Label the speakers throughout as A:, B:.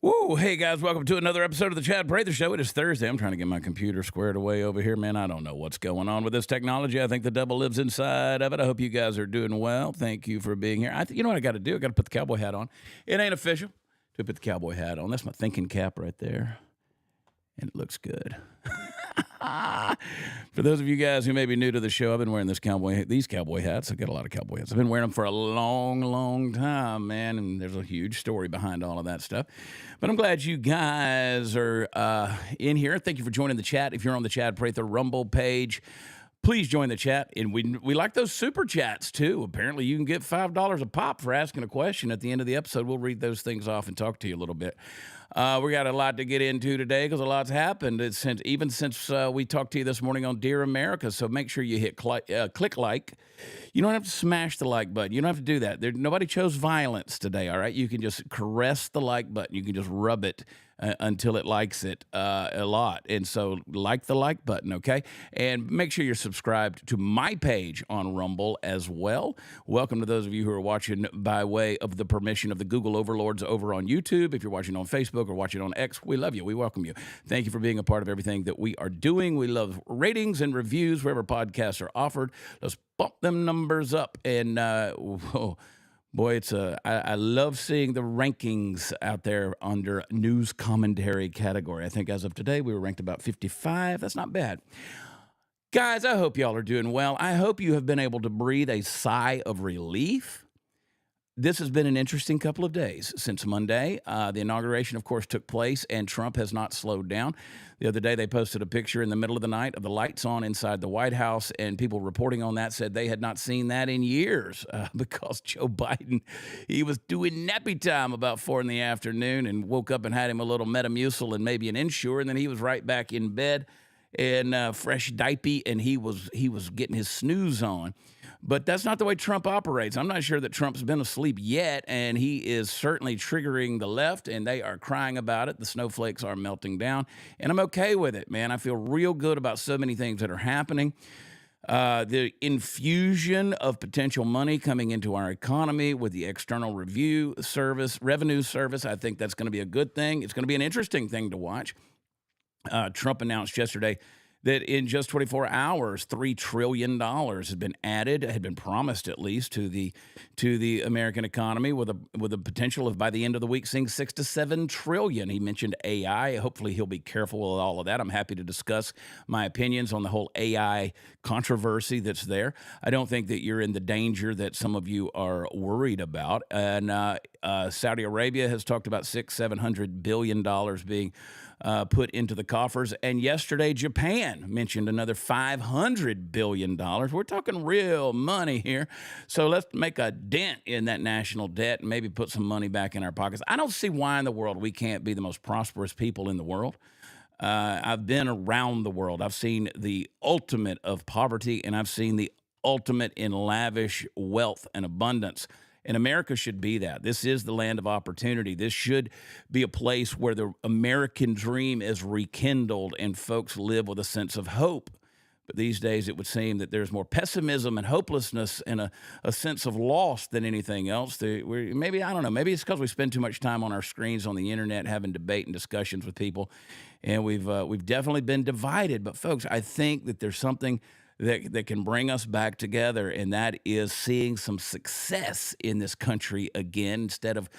A: Whoa, hey guys, welcome to another episode of the Chad Prather Show. It is Thursday. I'm trying to get my computer squared away over here, man. I don't know what's going on with this technology. I think the devil lives inside of it. I hope you guys are doing well. Thank you for being here. You know what I got to do? I got to put the cowboy hat on. It ain't official to put the cowboy hat on. That's my thinking cap right there, and it looks good. For those of you guys who may be new to the show, I've been wearing these cowboy hats. I've got a lot of cowboy hats. I've been wearing them for a long, long time, man, and there's a huge story behind all of that stuff. But I'm glad you guys are in here. Thank you for joining the chat. If you're on the Chad Prather Rumble page, please join the chat. And we like those super chats, too. Apparently, you can get $5 a pop for asking a question at the end of the episode. We'll read those things off and talk to you a little bit. We got a lot to get into today because a lot's happened since we talked to you this morning on Dear America. So make sure you hit click like. You don't have to smash the like button. You don't have to do that. Nobody chose violence today, all right? You can just caress the like button. You can just rub it until it likes it a lot. And so like the like button, okay? And make sure you're subscribed to my page on Rumble as well. Welcome to those of you who are watching by way of the permission of the Google overlords over on YouTube. If you're watching on Facebook or watching on X, we love you. We welcome you. Thank you for being a part of everything that we are doing. We love ratings and reviews wherever podcasts are offered. Let's bump them numbers up. And boy, I love seeing the rankings out there under news commentary category. I think as of today, we were ranked about 55. That's not bad. Guys, I hope y'all are doing well. I hope you have been able to breathe a sigh of relief. This has been an interesting couple of days since Monday. The inauguration, of course, took place, and Trump has not slowed down. The other day, they posted a picture in the middle of the night of the lights on inside the White House, and people reporting on that said they had not seen that in years because Joe Biden, he was doing nappy time about 4 in the afternoon and woke up and had him a little Metamucil and maybe an Ensure, and then he was right back in bed and fresh diaper, and he was getting his snooze on. But that's not the way Trump operates. I'm not sure that Trump's been asleep yet, and he is certainly triggering the left, and they are crying about it. The snowflakes are melting down, and I'm okay with it, man. I feel real good about so many things that are happening. The infusion of potential money coming into our economy with the External Revenue Service, I think that's going to be a good thing. It's going to be an interesting thing to watch. Trump announced yesterday that in just 24 hours, $3 trillion had been promised at least to the American economy with a potential of by the end of the week seeing $6 to $7 trillion. He mentioned AI. Hopefully he'll be careful with all of that. I'm happy to discuss my opinions on the whole AI controversy that's there. I don't think that you're in the danger that some of you are worried about. And Saudi Arabia has talked about $700 billion being put into the coffers. And yesterday, Japan mentioned another $500 billion. We're talking real money here. So let's make a dent in that national debt and maybe put some money back in our pockets. I don't see why in the world we can't be the most prosperous people in the world. I've been around the world. I've seen the ultimate of poverty, and I've seen the ultimate in lavish wealth and abundance. And America should be that. This is the land of opportunity. This should be a place where the American dream is rekindled and folks live with a sense of hope. But these days, it would seem that there's more pessimism and hopelessness and a sense of loss than anything else. Maybe it's because we spend too much time on our screens on the internet having debate and discussions with people, and we've definitely been divided. But folks, I think that there's something that can bring us back together, and that is seeing some success in this country again instead of,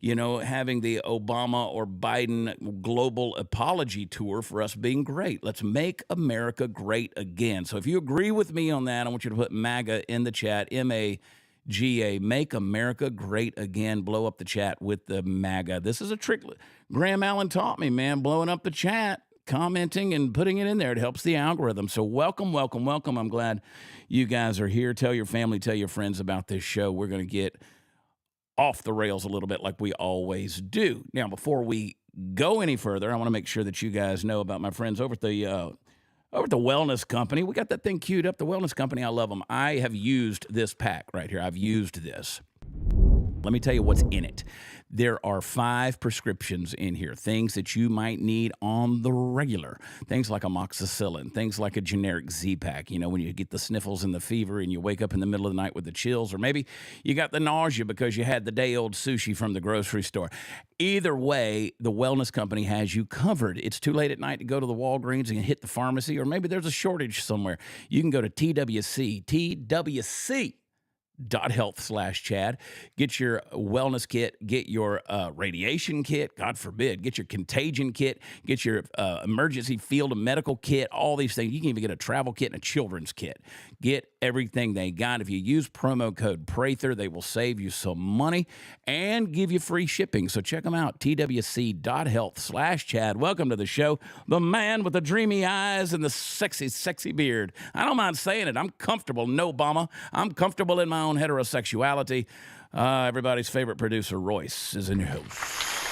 A: having the Obama or Biden global apology tour for us being great. Let's make America great again. So if you agree with me on that, I want you to put MAGA in the chat, MAGA, make America great again. Blow up the chat with the MAGA. This is a trick Graham Allen taught me, man, blowing up the chat, commenting and putting it in there. It helps the algorithm. So welcome, welcome, welcome. I'm glad you guys are here. Tell your family, tell your friends about this show. We're going to get off the rails a little bit like we always do. Now, before we go any further, I want to make sure that you guys know about my friends over at the Wellness Company. We got that thing queued up. The Wellness Company, I love them. I have used this pack right here. I've used this. Let me tell you what's in it. There are 5 prescriptions in here, things that you might need on the regular. Things like amoxicillin, things like a generic Z-Pack, you know, when you get the sniffles and the fever and you wake up in the middle of the night with the chills, or maybe you got the nausea because you had the day-old sushi from the grocery store. Either way, the wellness company has you covered. It's too late at night to go to the Walgreens and hit the pharmacy, or maybe there's a shortage somewhere. You can go to TWC.health/Chad. Get your wellness kit, get your radiation kit, God forbid, get your contagion kit, get your emergency field and medical kit, all these things. You can even get a travel kit and a children's kit. Get everything they got. If you use promo code Prather, they will save you some money and give you free shipping. So check them out, TWC.health/Chad. Welcome to the show, the man with the dreamy eyes and the sexy, sexy beard. I don't mind saying it. I'm comfortable. No, Obama. I'm comfortable in my own heterosexuality. Everybody's favorite producer, Royce, is in your house.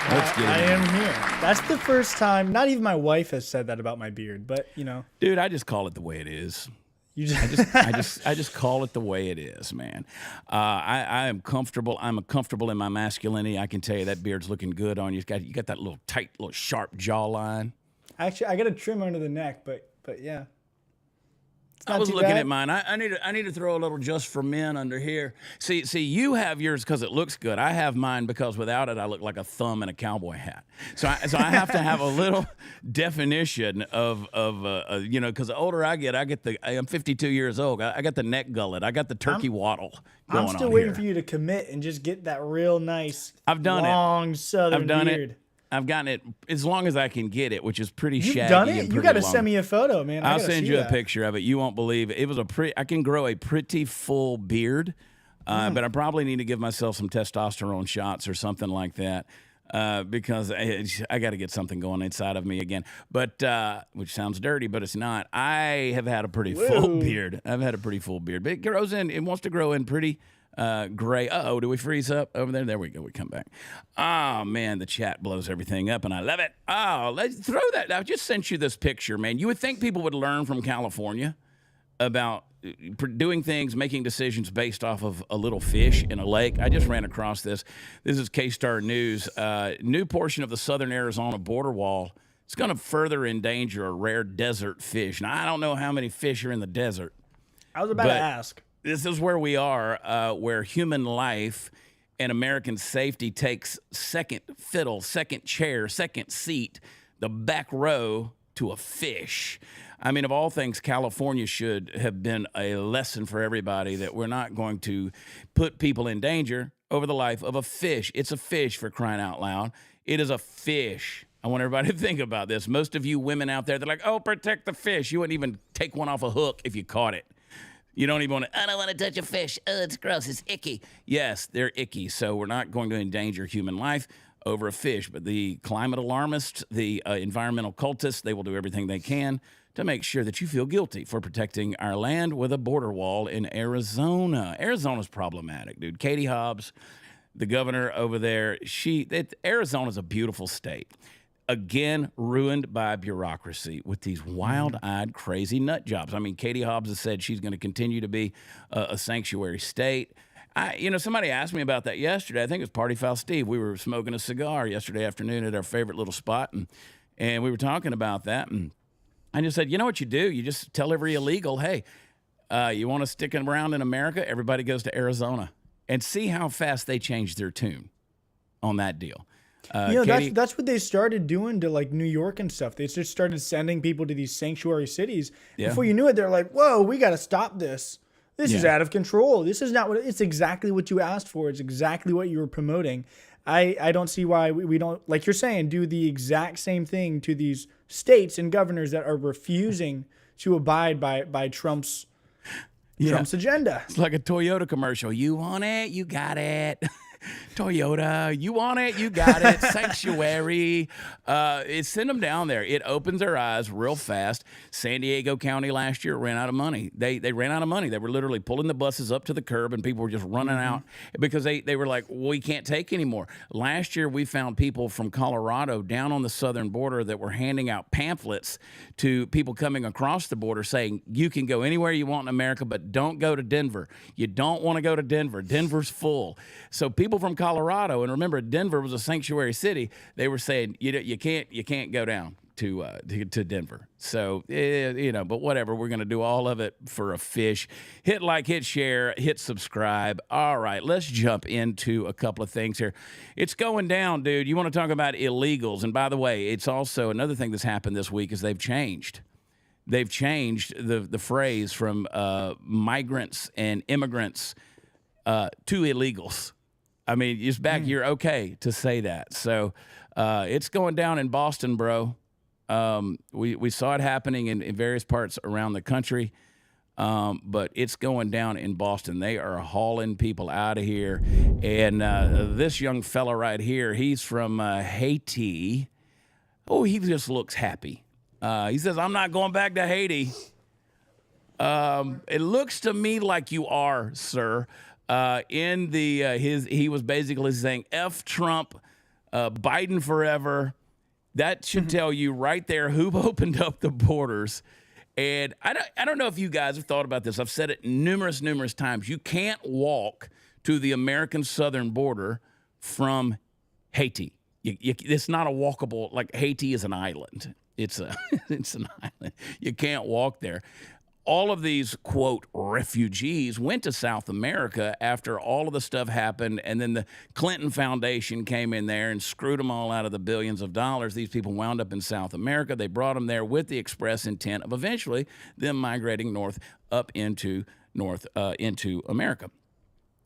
B: I am here. That's the first time. Not even my wife has said that about my beard, but you know,
A: dude, I just call it the way it is. I just call it the way it is, man. I am comfortable. I'm comfortable in my masculinity. I can tell you that beard's looking good on you. You got that little tight, little sharp jawline.
B: Actually, I got a trim under the neck, but yeah.
A: I was looking at mine. I need to throw a little just for men under here. See, you have yours because it looks good. I have mine because without it, I look like a thumb in a cowboy hat. So I have to have a little definition of you know, because the older I get I'm 52 years old. I got the neck gullet. I got the turkey waddle going on.
B: I'm still waiting for you to commit and just get that real nice,
A: long
B: southern beard.
A: I've gotten it as long as I can get it, which is pretty shaggy.
B: You've done it?
A: And
B: you got to send me a photo, man.
A: I'll send you a picture of it. You won't believe it. It was I can grow a pretty full beard, but I probably need to give myself some testosterone shots or something like that because I got to get something going inside of me again. But which sounds dirty, but it's not. I have had a pretty full beard. I've had a pretty full beard, but it grows in. It wants to grow in pretty. Gray. Uh-oh, do we freeze up over there? There we go. We come back. Oh, man, the chat blows everything up, and I love it. Oh, let's throw that. I just sent you this picture, man. You would think people would learn from California about doing things, making decisions based off of a little fish in a lake. I just ran across this. This is K-Star News. New portion of the southern Arizona border wall. It's going to further endanger a rare desert fish. Now, I don't know how many fish are in the desert.
B: I was about to ask.
A: This is where we are, where human life and American safety takes second fiddle, second chair, second seat, the back row to a fish. I mean, of all things, California should have been a lesson for everybody that we're not going to put people in danger over the life of a fish. It's a fish, for crying out loud. It is a fish. I want everybody to think about this. Most of you women out there, they're like, oh, protect the fish. You wouldn't even take one off a hook if you caught it. You don't even want to, I don't want to touch a fish. Oh, it's gross. It's icky. Yes, they're icky. So we're not going to endanger human life over a fish. But the climate alarmists, the environmental cultists, they will do everything they can to make sure that you feel guilty for protecting our land with a border wall in Arizona. Arizona's problematic, dude. Katie Hobbs, the governor over there, Arizona's a beautiful state. Again, ruined by bureaucracy with these wild-eyed, crazy nut jobs. I mean, Katie Hobbs has said she's going to continue to be a sanctuary state. Somebody asked me about that yesterday. I think it was Party Foul Steve. We were smoking a cigar yesterday afternoon at our favorite little spot, and we were talking about that. And I just said, you know what you do? You just tell every illegal, hey, you want to stick around in America? Everybody goes to Arizona. And see how fast they change their tune on that deal.
B: Katie, that's what they started doing to like New York and stuff. They just started sending people to these sanctuary cities. Yeah. Before you knew it, they're like, whoa, we got to stop this. This is out of control. This is not what it's exactly what you asked for. It's exactly what you were promoting. I don't see why we don't, like you're saying, do the exact same thing to these states and governors that are refusing to abide by Trump's agenda.
A: It's like a Toyota commercial. You want it, you got it. Toyota, you want it? You got it. Sanctuary. Send them down there. It opens their eyes real fast. San Diego County last year ran out of money. They ran out of money. They were literally pulling the buses up to the curb, and people were just running out because they were like, we can't take anymore. Last year, we found people from Colorado down on the southern border that were handing out pamphlets to people coming across the border saying, you can go anywhere you want in America, but don't go to Denver. You don't want to go to Denver. Denver's full. So people from Colorado, and remember, Denver was a sanctuary city. They were saying you can't go down to Denver. So but whatever. We're gonna do all of it for a fish. Hit like, hit share, hit subscribe. All right, let's jump into a couple of things here. It's going down, dude. You want to talk about illegals? And by the way, it's also another thing that's happened this week is they've changed the phrase from migrants and immigrants to illegals. I mean, just back, you're okay to say that. So it's going down in Boston, bro. We saw it happening in various parts around the country, but it's going down in Boston. They are hauling people out of here. And this young fella right here, he's from Haiti. Oh, he just looks happy. He says, I'm not going back to Haiti. It looks to me like you are, sir. He was basically saying, F Trump, Biden forever. That should tell you right there who opened up the borders. And I don't know if you guys have thought about this. I've said it numerous times. You can't walk to the American southern border from Haiti. It's not a walkable, like Haiti is an island. It's an island. You can't walk there. All of these, quote, refugees went to South America after all of the stuff happened, and then the Clinton Foundation came in there and screwed them all out of the billions of dollars. These people wound up in South America. They brought them there with the express intent of eventually them migrating north up into America.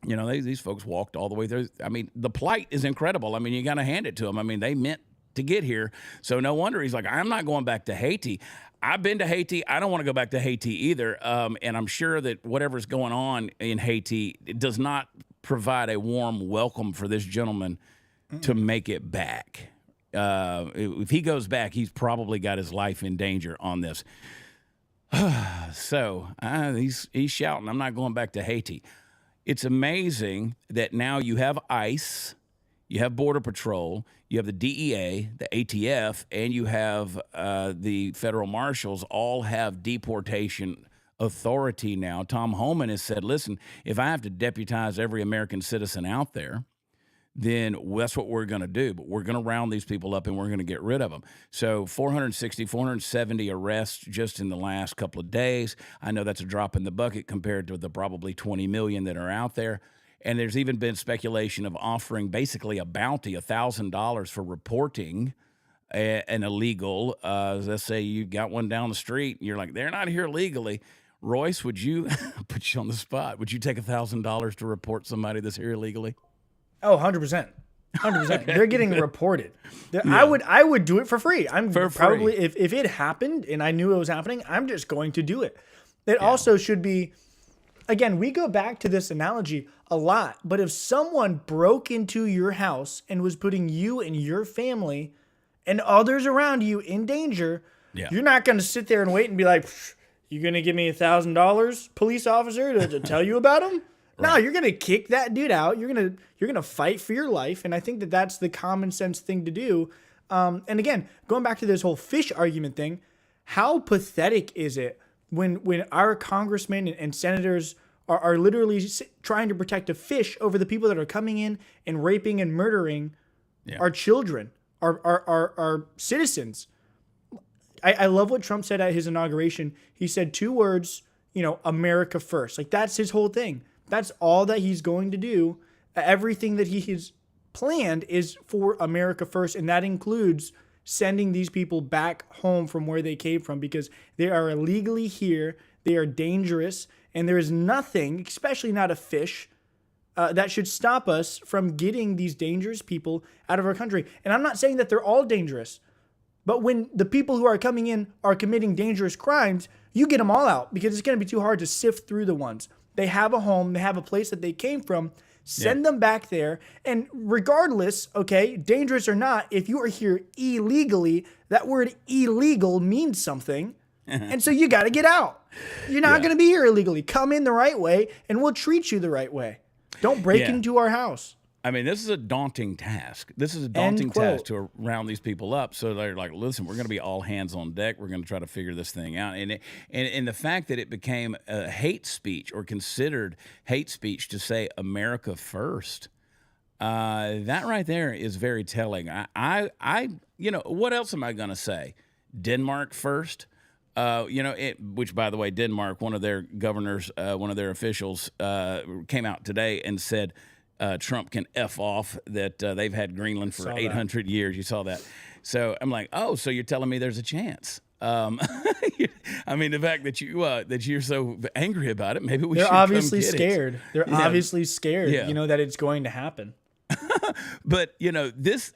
A: You know, these folks walked all the way through. I mean, the plight is incredible. I mean, you got to hand it to them. I mean, they meant to get here. So no wonder he's like, I'm not going back to Haiti. I've been to Haiti. I don't want to go back to Haiti either. And I'm sure that whatever's going on in Haiti, it does not provide a warm welcome for this gentleman to make it back. If he goes back, he's probably got his life in danger on this. So he's shouting, I'm not going back to Haiti. It's amazing that now you have ICE, you have Border Patrol, you have the DEA, the ATF, and you have the federal marshals all have deportation authority now. Tom Homan has said, listen, if I have to deputize every American citizen out there, then that's what we're going to do. But we're going to round these people up and we're going to get rid of them. So 470 arrests just in the last couple of days. I know that's a drop in the bucket compared to the probably 20 million that are out there. And there's even been speculation of offering basically a bounty, $1,000 for reporting an illegal. Let's say you got one down the street and you're like, they're not here legally. Royce, would you put you on the spot? Would you take $1,000 to report somebody that's here illegally?
B: Oh, 100%. 100%. They're getting reported. Yeah. I would do it for free. Probably if it happened and I knew it was happening, I'm just going to do it. It also should be, again, we go back to this analogy a lot, but if someone broke into your house and was putting you and your family and others around you in danger, you're not going to sit there and wait and be like, you going to give me $1,000, police officer, to tell you about him? Right. No, you're going to kick that dude out. You're going to fight for your life. And I think that that's the common sense thing to do. And again, going back to this whole fish argument thing, how pathetic is it when our congressmen and senators are literally trying to protect a fish over the people that are coming in and raping and murdering our children, our citizens. I love what Trump said at his inauguration. He said 2 words, America first. Like, that's his whole thing. That's all that he's going to do. Everything that he has planned is for America first, and that includes sending these people back home from where they came from because they are illegally here, they are dangerous, and there is nothing, especially not a fish, that should stop us from getting these dangerous people out of our country. And I'm not saying that they're all dangerous, but when the people who are coming in are committing dangerous crimes, you get them all out because it's going to be too hard to sift through the ones. They have a home. They have a place that they came from. Send them back there. And regardless, okay, dangerous or not, if you are here illegally, that word illegal means something. And so you got to get out. You're not going to be here illegally. Come in the right way, and we'll treat you the right way. Don't break into our house.
A: I mean, this is a daunting task. This is a daunting task to round these people up. So they're like, listen, we're going to be all hands on deck. We're going to try to figure this thing out. And the fact that it became a hate speech or considered hate speech to say America first, that right there is very telling. What else am I going to say? Denmark first? Which, by the way, Denmark, one of their governors, one of their officials came out today and said, Trump can F off, that they've had Greenland for 800 years. You saw that. So I'm like, oh, so you're telling me there's a chance. I mean, the fact that you're so angry about it, maybe
B: they're obviously scared. They're obviously scared, that it's going to happen.
A: But, this,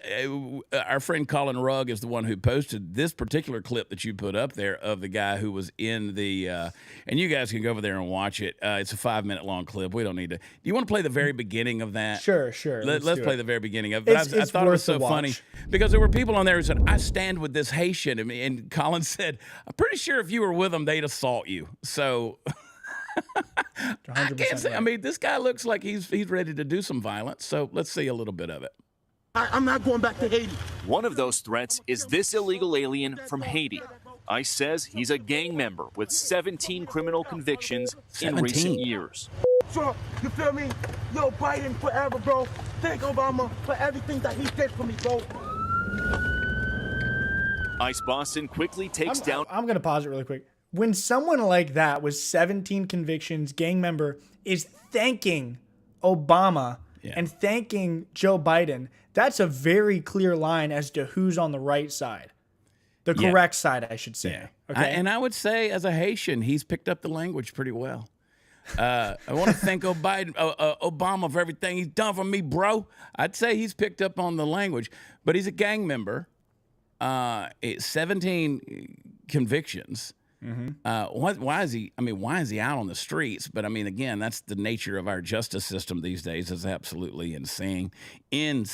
A: our friend Colin Rugg is the one who posted this particular clip that you put up there of the guy who was in the, and you guys can go over there and watch it. It's a 5-minute long clip. We don't need to. Do you want to play the very beginning of that?
B: Sure.
A: Let's play the very beginning of it. But I thought it was so funny because there were people on there who said, I stand with this Haitian. And Colin said, I'm pretty sure if you were with them, they'd assault you. So... I can't say. Right. I mean, this guy looks like he's ready to do some violence. So let's see a little bit of it.
C: I'm not going back to Haiti.
D: One of those threats is this illegal alien from Haiti. ICE says he's a gang member with 17 criminal convictions in recent years.
C: Trump, you feel me? Yo, Biden forever, bro. Thank Obama for everything that he did for me, bro.
D: ICE Boston quickly takes down.
B: I'm going to pause it really quick. When someone like that with 17 convictions, gang member, is thanking Obama and thanking Joe Biden, that's a very clear line as to who's on the right side. The correct side, I should say.
A: Yeah.
B: Okay?
A: And I would say, as a Haitian, he's picked up the language pretty well. I want to thank Obama for everything he's done for me, bro. I'd say he's picked up on the language, but he's a gang member. 17 convictions. Mm-hmm. Why is he? I mean, why is he out on the streets? But I mean, again, that's the nature of our justice system these days. Is absolutely insane. And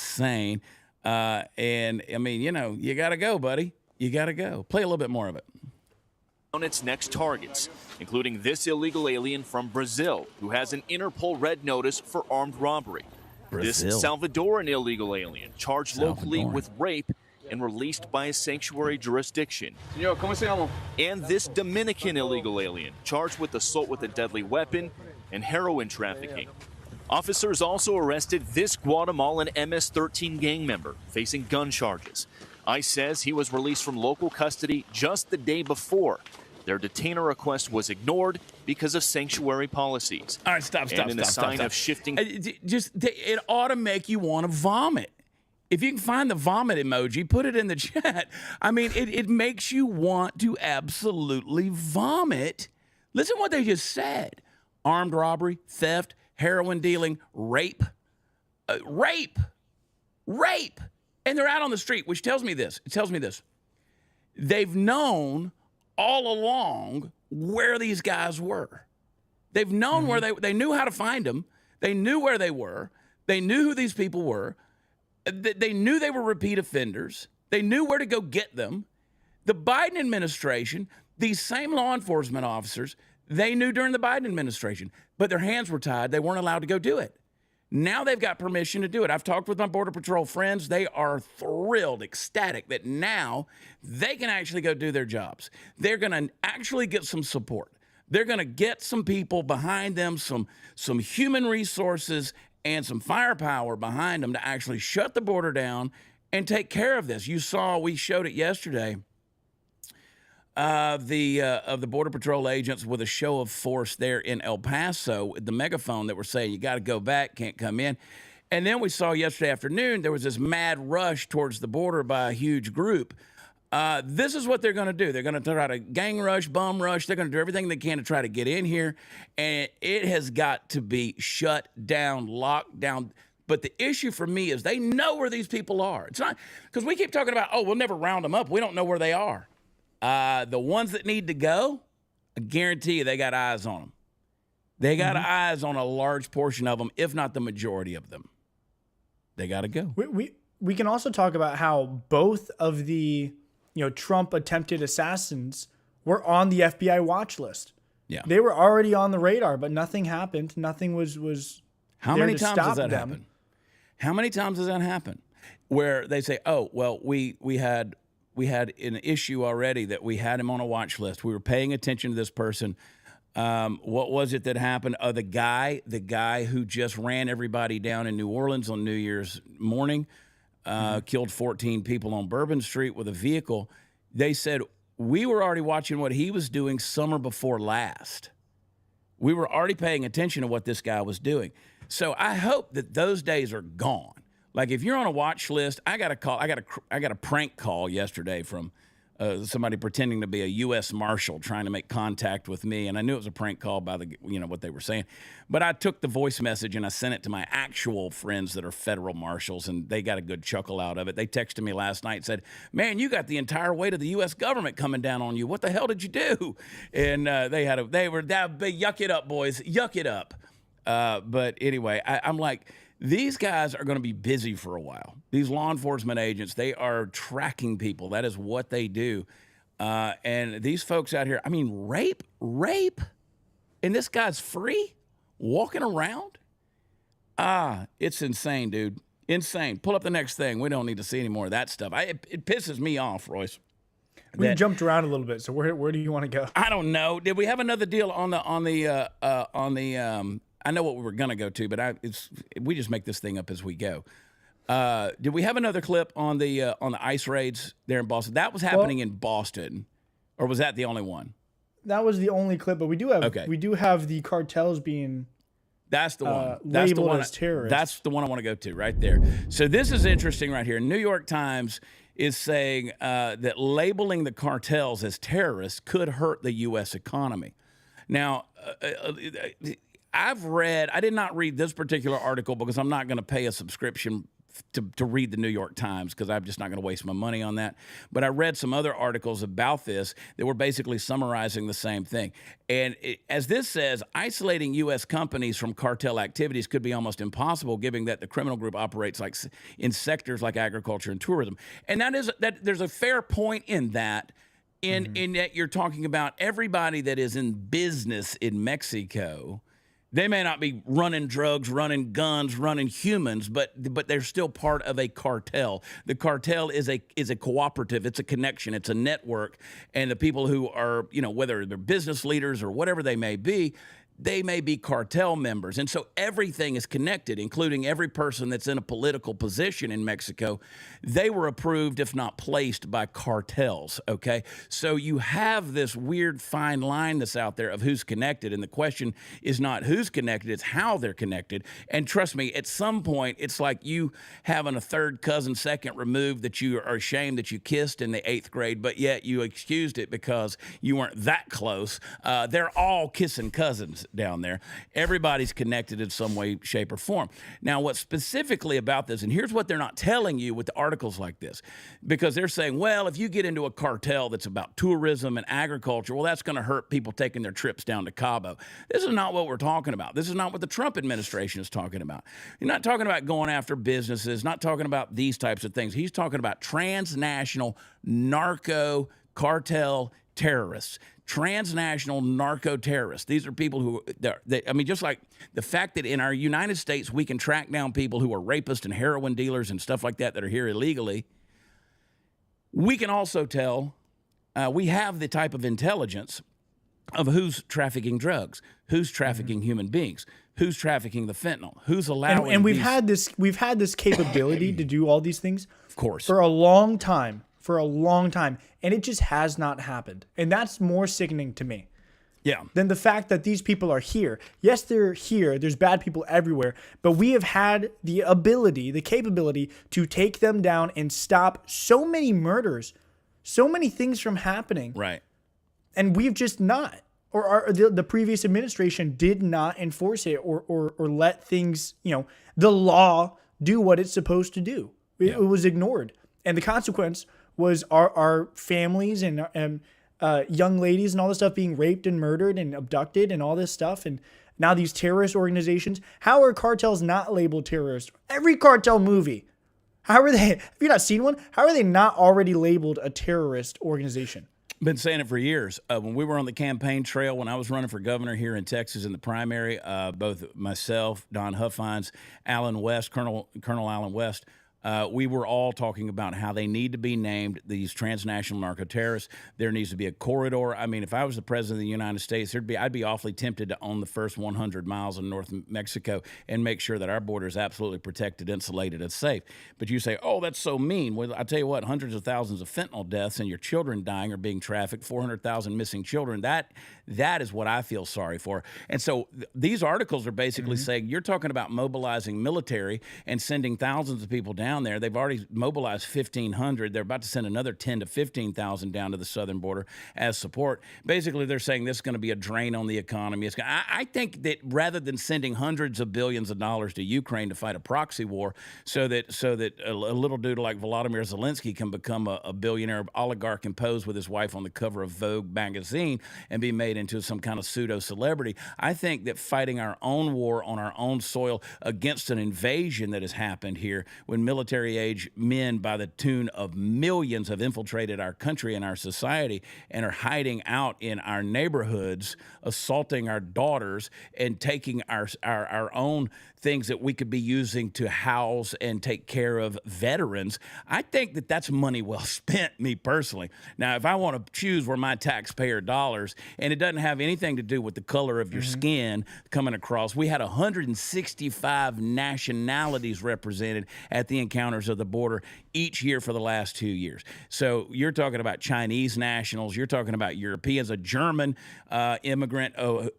A: I mean, you got to go, buddy. You got to go. Play a little bit more of it.
D: On its next targets, including this illegal alien from Brazil who has an Interpol red notice for armed robbery. Brazil. This Salvadoran illegal alien charged locally with rape and released by a sanctuary jurisdiction.
C: Señor, ¿cómo se llama?
D: And this Dominican illegal alien charged with assault with a deadly weapon and heroin trafficking. Officers also arrested this Guatemalan MS-13 gang member facing gun charges. ICE says he was released from local custody just the day before. Their detainer request was ignored because of sanctuary policies.
A: All right, stop.
D: And in a sign of shifting,
A: it ought to make you want to vomit. If you can find the vomit emoji, put it in the chat. I mean, it makes you want to absolutely vomit. Listen to what they just said. Armed robbery, theft, heroin dealing, rape. Rape. And they're out on the street, which tells me this. It tells me this. They've known all along where these guys were. They've known where they knew how to find them. They knew where they were. They knew who these people were. They knew they were repeat offenders. They knew where to go get them. The Biden administration, these same law enforcement officers, they knew during the Biden administration, but their hands were tied. They weren't allowed to go do it. Now they've got permission to do it. I've talked with my Border Patrol friends. They are thrilled, ecstatic that now they can actually go do their jobs. They're going to actually get some support. They're going to get some people behind them, some human resources and some firepower behind them to actually shut the border down and take care of this. You saw, we showed it yesterday, of the Border Patrol agents with a show of force there in El Paso, the megaphone that were saying, you got to go back, can't come in. And then we saw yesterday afternoon, there was this mad rush towards the border by a huge group. This is what they're going to do. They're going to try to gang rush, bum rush. They're going to do everything they can to try to get in here. And it has got to be shut down, locked down. But the issue for me is they know where these people are. It's not because we keep talking about, we'll never round them up. We don't know where they are. The ones that need to go, I guarantee you they got eyes on them. They got eyes on a large portion of them, if not the majority of them. They got to go.
B: We can also talk about how both of the Trump attempted assassins were on the FBI watch list.
A: Yeah,
B: they were already on the radar, but nothing happened. Nothing was.
A: How many times does that happen? How many times does that happen? Where they say, "Oh, well, we had an issue already that we had him on a watch list. We were paying attention to this person. What was it that happened? The guy who just ran everybody down in New Orleans on New Year's morning, killed 14 people on Bourbon Street with a vehicle. They said, we were already watching what he was doing summer before last. We were already paying attention to what this guy was doing. So I hope that those days are gone. Like if you're on a watch list, I got a prank call yesterday from somebody pretending to be a U.S. Marshal trying to make contact with me, and I knew it was a prank call by what they were saying. But I took the voice message and I sent it to my actual friends that are federal marshals, and they got a good chuckle out of it. They texted me last night and said, "Man, you got the entire weight of the U.S. government coming down on you. What the hell did you do?" And they were yuck it up, boys, yuck it up. But anyway, I'm like, these guys are going to be busy for a while. These law enforcement agents, they are tracking people. That is what they do. And these folks out here, I mean, rape, and this guy's free, walking around. It's insane, dude. Insane. Pull up the next thing. We don't need to see any more of that stuff. It pisses me off, Royce.
B: We jumped around a little bit, so where do you want to go?
A: I don't know. Did we have another deal on the I know what we were gonna go to, but we just make this thing up as we go. Did we have another clip on the ICE raids there in Boston? That was happening in Boston, or was that the only one?
B: That was the only clip, but we do have the cartels being.
A: That's the one.
B: That's labeled the one as terrorists.
A: That's the one I want to go to right there. So this is interesting right here. New York Times is saying that labeling the cartels as terrorists could hurt the U.S. economy. Now. I did not read this particular article because I'm not going to pay a subscription to read the New York Times because I'm just not going to waste my money on that. But I read some other articles about this that were basically summarizing the same thing. And as this says, isolating U.S. companies from cartel activities could be almost impossible, given that the criminal group operates like in sectors like agriculture and tourism. And that there's a fair point in that. In that you're talking about everybody that is in business in Mexico. They may not be running drugs, running guns, running humans, but they're still part of a cartel. The cartel is a cooperative. It's a connection. It's a network. And the people who are, whether they're business leaders or whatever they may be cartel members. And so everything is connected, including every person that's in a political position in Mexico. They were approved, if not placed, by cartels, okay? So you have this weird fine line that's out there of who's connected, and the question is not who's connected, it's how they're connected. And trust me, at some point, it's like you having a third cousin second removed that you are ashamed that you kissed in the 8th grade, but yet you excused it because you weren't that close. They're all kissing cousins down there. Everybody's connected in some way, shape, or form. Now, what's specifically about this, and here's what they're not telling you with the articles like this, because they're saying, well, if you get into a cartel that's about tourism and agriculture, well, that's going to hurt people taking their trips down to Cabo. This is not what we're talking about. This is not what the Trump administration is talking about. You're not talking about going after businesses, not talking about these types of things. He's talking about transnational narco cartel terrorists. Transnational narco terrorists. These are people who, just like the fact that in our United States we can track down people who are rapists and heroin dealers and stuff like that are here illegally. We can also tell, we have the type of intelligence of who's trafficking drugs, who's trafficking human beings, who's trafficking the fentanyl, who's allowing.
B: And we've had this capability to do all these things,
A: of course,
B: for a long time. And it just has not happened. And that's more sickening to me.
A: Yeah.
B: Than the fact that these people are here. Yes, they're here. There's bad people everywhere. But we have had the ability, the capability to take them down and stop so many murders, so many things from happening.
A: Right.
B: And we've just not. Or the previous administration did not enforce it or let things, the law do what it's supposed to do. It was ignored. And the consequence was our families and young ladies and all this stuff being raped and murdered and abducted and all this stuff. And Now these terrorist organizations, how are cartels not labeled terrorist? Every cartel movie, how are they, have you not seen one? How are they not already labeled a terrorist organization?
A: Been saying it for years. When we were on the campaign trail, when I was running for governor here in Texas in the primary, both myself, Don Huffines, Alan West, Colonel Alan West, we were all talking about how they need to be named these transnational narco-terrorists. There needs to be a corridor. I mean, if I was the president of the United States, I'd be awfully tempted to own the first 100 miles of North Mexico and make sure that our border is absolutely protected, insulated, and safe. But you say, oh, that's so mean. Well, I tell you what, hundreds of thousands of fentanyl deaths and your children dying or being trafficked, 400,000 missing children, that is what I feel sorry for. And so these articles are basically saying you're talking about mobilizing military and sending thousands of people down there. They've already mobilized 1,500. They're about to send another 10 to 15,000 down to the southern border as support. Basically, they're saying this is going to be a drain on the economy. I think that rather than sending hundreds of billions of dollars to Ukraine to fight a proxy war so that a little dude like Volodymyr Zelensky can become a billionaire oligarch and pose with his wife on the cover of Vogue magazine and be made into some kind of pseudo-celebrity, I think that fighting our own war on our own soil against an invasion that has happened here when military-age men by the tune of millions have infiltrated our country and our society and are hiding out in our neighborhoods, assaulting our daughters and taking our own things that we could be using to house and take care of veterans. I think that that's money well spent, me personally. Now, if I want to choose where my taxpayer dollars, and it doesn't have anything to do with the color of your skin coming across, we had 165 nationalities represented at the encounters of the border each year for the last 2 years. So you're talking about Chinese nationals, you're talking about Europeans, a German immigrant,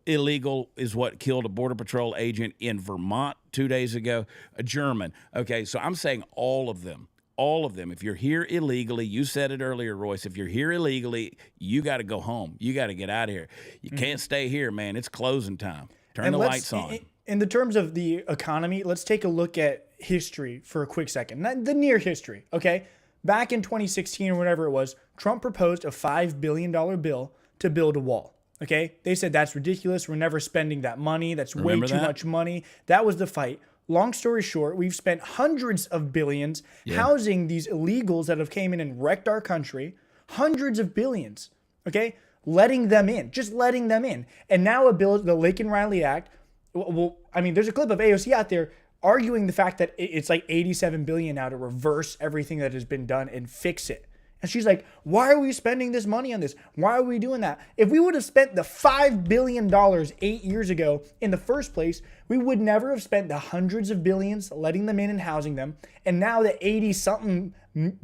A: illegal is what killed a Border Patrol agent in Vermont 2 days ago, a German. Okay, so I'm saying all of them. All of them. If you're here illegally, you said it earlier, Royce, if you're here illegally, you got to go home. You got to get out of here. You can't stay here, man. It's closing time. Turn the lights on.
B: In the terms of the economy, let's take a look at history for a quick second. Not the near history, okay? Back in 2016 or whatever it was, Trump proposed a $5 billion bill to build a wall, okay? They said that's ridiculous. We're never spending that money. That's way too much money. That was the fight. Long story short, we've spent hundreds of billions housing these illegals that have came in and wrecked our country. Hundreds of billions, okay? Letting them in, just letting them in. And now a bill, the Lake and Riley Act, well, I mean, there's a clip of AOC out there arguing the fact that it's like $87 billion now to reverse everything that has been done and fix it. And she's like, why are we spending this money on this? Why are we doing that? If we would have spent the $5 billion 8 years ago in the first place, we would never have spent the hundreds of billions letting them in and housing them. And now the 80-something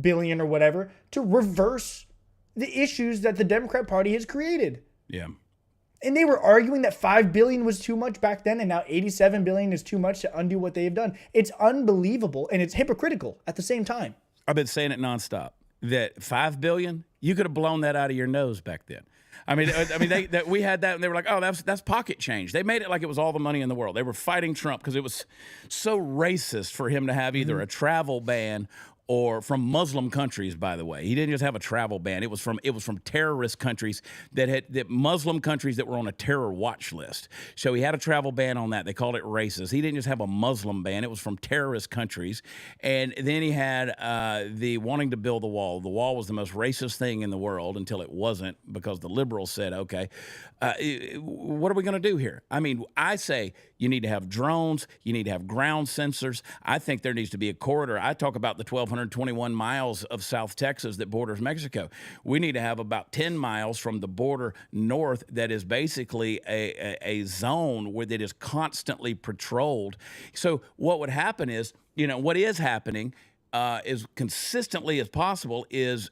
B: billion or whatever to reverse the issues that the Democrat Party has created.
A: Yeah.
B: And they were arguing that $5 billion was too much back then, and now $87 billion is too much to undo what they've done. It's unbelievable, and it's hypocritical at the same time.
A: I've been saying it nonstop. That $5 billion, you could have blown that out of your nose back then. I mean, we had that, and they were like, "Oh, that's pocket change." They made it like it was all the money in the world. They were fighting Trump because it was so racist for him to have either a travel ban or from Muslim countries. By the way, he didn't just have a travel ban; it was from terrorist countries that Muslim countries that were on a terror watch list. So he had a travel ban on that. They called it racist. He didn't just have a Muslim ban; it was from terrorist countries. And then he had the wanting to build the wall. The wall was the most racist thing in the world until it wasn't, because the liberals said, "Okay, what are we going to do here?" I mean, I say you need to have drones. You need to have ground sensors. I think there needs to be a corridor. I talk about the 1,221 miles of South Texas that borders Mexico. We need to have about 10 miles from the border north that is basically a zone where it is constantly patrolled. So what would happen is, what is happening as consistently as possible is,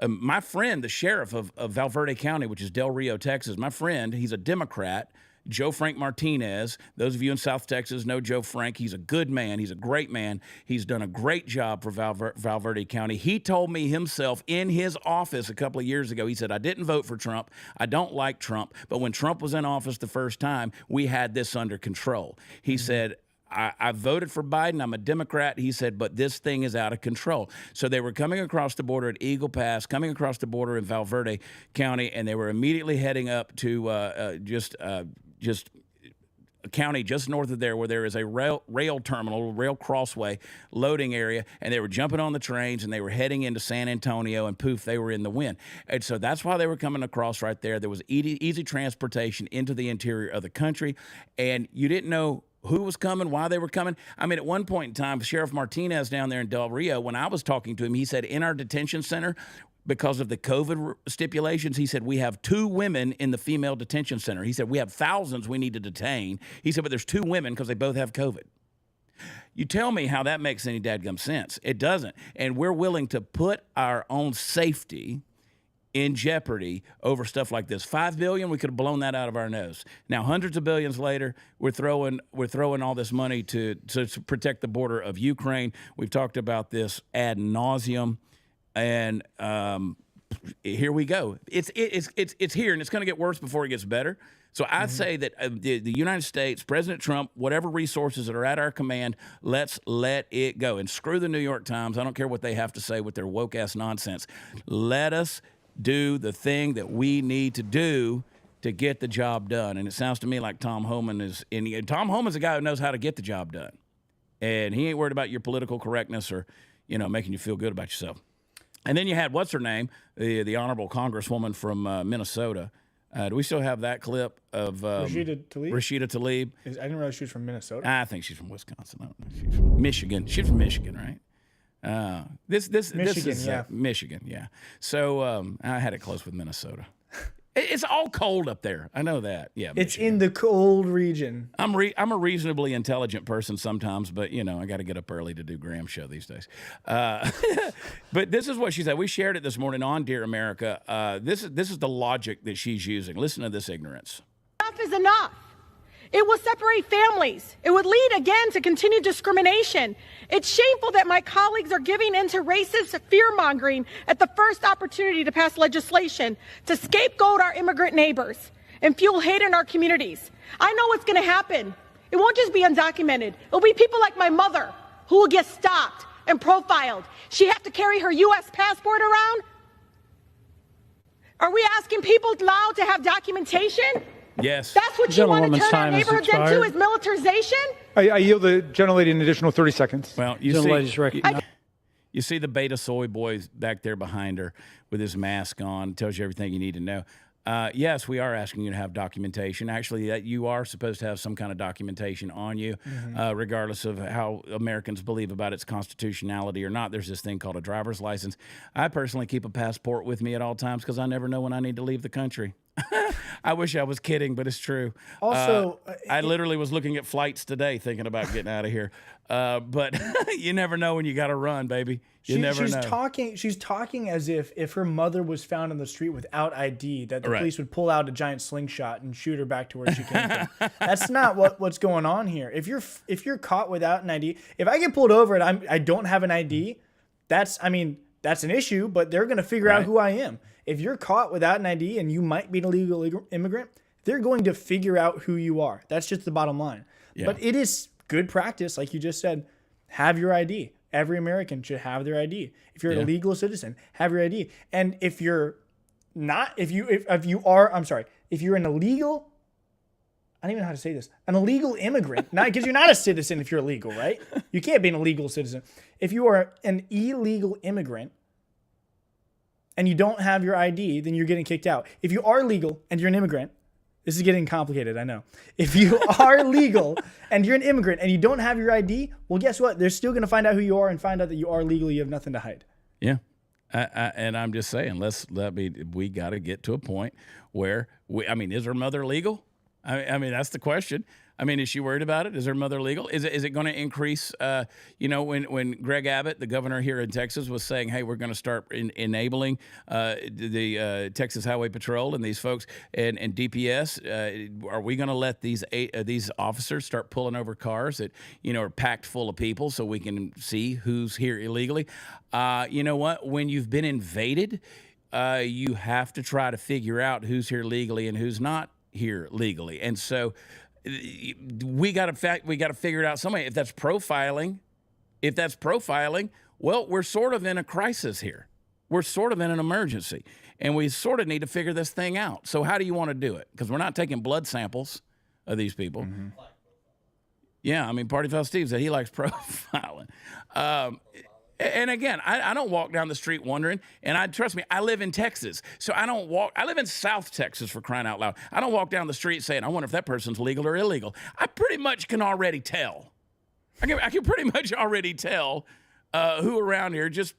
A: my friend, the sheriff of Valverde County, which is Del Rio, Texas, my friend, he's a Democrat, Joe Frank Martinez. Those of you in South Texas know Joe Frank. He's a good man. He's a great man. He's done a great job for Valverde County. He told me himself in his office a couple of years ago, he said, "I didn't vote for Trump. I don't like Trump. But when Trump was in office the first time, we had this under control." He said, I voted for Biden. I'm a Democrat. He said, but this thing is out of control. So they were coming across the border at Eagle Pass, coming across the border in Valverde County, and they were immediately heading up to just a county just north of there where there is a rail terminal, rail crossway, loading area, and they were jumping on the trains and they were heading into San Antonio, and poof, they were in the wind. And so that's why they were coming across right there. There was easy transportation into the interior of the country, and you didn't know who was coming, why they were coming. I mean, at one point in time, Sheriff Martinez down there in Del Rio, when I was talking to him, he said in our detention center, because of the COVID stipulations, he said, we have 2 women in the female detention center. He said, we have thousands we need to detain. He said, but there's 2 women because they both have COVID. You tell me how that makes any dadgum sense. It doesn't. And we're willing to put our own safety in jeopardy over stuff like this. $5 billion, we could have blown that out of our nose. Now, hundreds of billions later, we're throwing all this money to protect the border of Ukraine. We've talked about this ad nauseum. And here we go. It's here, and it's going to get worse before it gets better. So I'd say that the United States, President Trump, whatever resources that are at our command, let's let it go. And screw the New York Times. I don't care what they have to say with their woke-ass nonsense. Let us do the thing that we need to do to get the job done. And it sounds to me like Tom Homan is – Tom Homan's a guy who knows how to get the job done. And he ain't worried about your political correctness or, making you feel good about yourself. And then you had, what's her name, the honorable congresswoman from Minnesota. Do we still have that clip of Rashida Tlaib?
B: I didn't realize she was from Minnesota.
A: I think she's from Wisconsin. I don't know. She's from Michigan. She's from Michigan, right? This is
B: yeah.
A: Michigan, yeah. So I had it close with Minnesota. It's all cold up there. I know that. Yeah,
B: it's Michigan. In the cold region.
A: I'm a reasonably intelligent person sometimes, but I got to get up early to do Graham's show these days. But this is what she said. We shared it this morning on Dear America. This is the logic that she's using. Listen to this ignorance.
E: Enough is enough. It will separate families. It would lead again to continued discrimination. It's shameful that my colleagues are giving in to racist fear-mongering at the first opportunity to pass legislation to scapegoat our immigrant neighbors and fuel hate in our communities. I know what's going to happen. It won't just be undocumented. It'll be people like my mother who will get stopped and profiled. She have to carry her U.S. passport around? Are we asking people now to have documentation?
A: Yes.
E: That's what you want to turn our neighborhoods into, is militarization?
F: I yield the gentlelady an additional 30 seconds.
A: Well, you see the beta soy boy back there behind her with his mask on. Tells you everything you need to know. Yes, we are asking you to have documentation. Actually, that you are supposed to have some kind of documentation on you, regardless of how Americans believe about its constitutionality or not. There's this thing called a driver's license. I personally keep a passport with me at all times because I never know when I need to leave the country. I wish I was kidding, but it's true.
B: Also,
A: I literally was looking at flights today thinking about getting out of here. But you never know when you got to run, baby. She's know.
B: She's talking as if her mother was found on the street without ID, that the police would pull out a giant slingshot and shoot her back to where she came from. That's not what's going on here. If you're caught without an ID, if I get pulled over and I don't have an ID, that's an issue. But they're going to figure out who I am. If you're caught without an ID and you might be an illegal immigrant, they're going to figure out who you are. That's just the bottom line. Yeah. But it is good practice, like you just said, have your ID. Every American should have their ID. If you're a legal citizen, have your ID. And if you're not, if you're an illegal, I don't even know how to say this, an illegal immigrant, not because you're not a citizen if you're illegal, right? You can't be an illegal citizen. If you are an illegal immigrant, and you don't have your ID, then you're getting kicked out. If you are legal and you're an immigrant, this is getting complicated, I know. If you are legal and you're an immigrant and you don't have your ID, well, guess what? They're still going to find out who you are and find out that you are legal. You have nothing to hide.
A: Yeah. And I'm just saying, we got to get to a point where, is her mother legal? That's the question. Is she worried about it? Is her mother legal? Is it going to increase? When Greg Abbott, the governor here in Texas, was saying, "Hey, we're going to start enabling the Texas Highway Patrol and these folks and DPS. Are we going to let these officers start pulling over cars that are packed full of people so we can see who's here illegally? You know what? When you've been invaded, you have to try to figure out who's here legally and who's not here legally, and so." We got to figure it out some way. If that's profiling, well, we're sort of in a crisis here. We're sort of in an emergency, and we sort of need to figure this thing out. So how do you want to do it? Because we're not taking blood samples. of these people. Yeah, I mean, Party Foul Steve said he likes profiling. And again, I don't walk down the street wondering, and trust me, I live in Texas, so I live in South Texas, for crying out loud. I don't walk down the street saying, I wonder if that person's legal or illegal. I pretty much can already tell. I can pretty much already tell who around here, just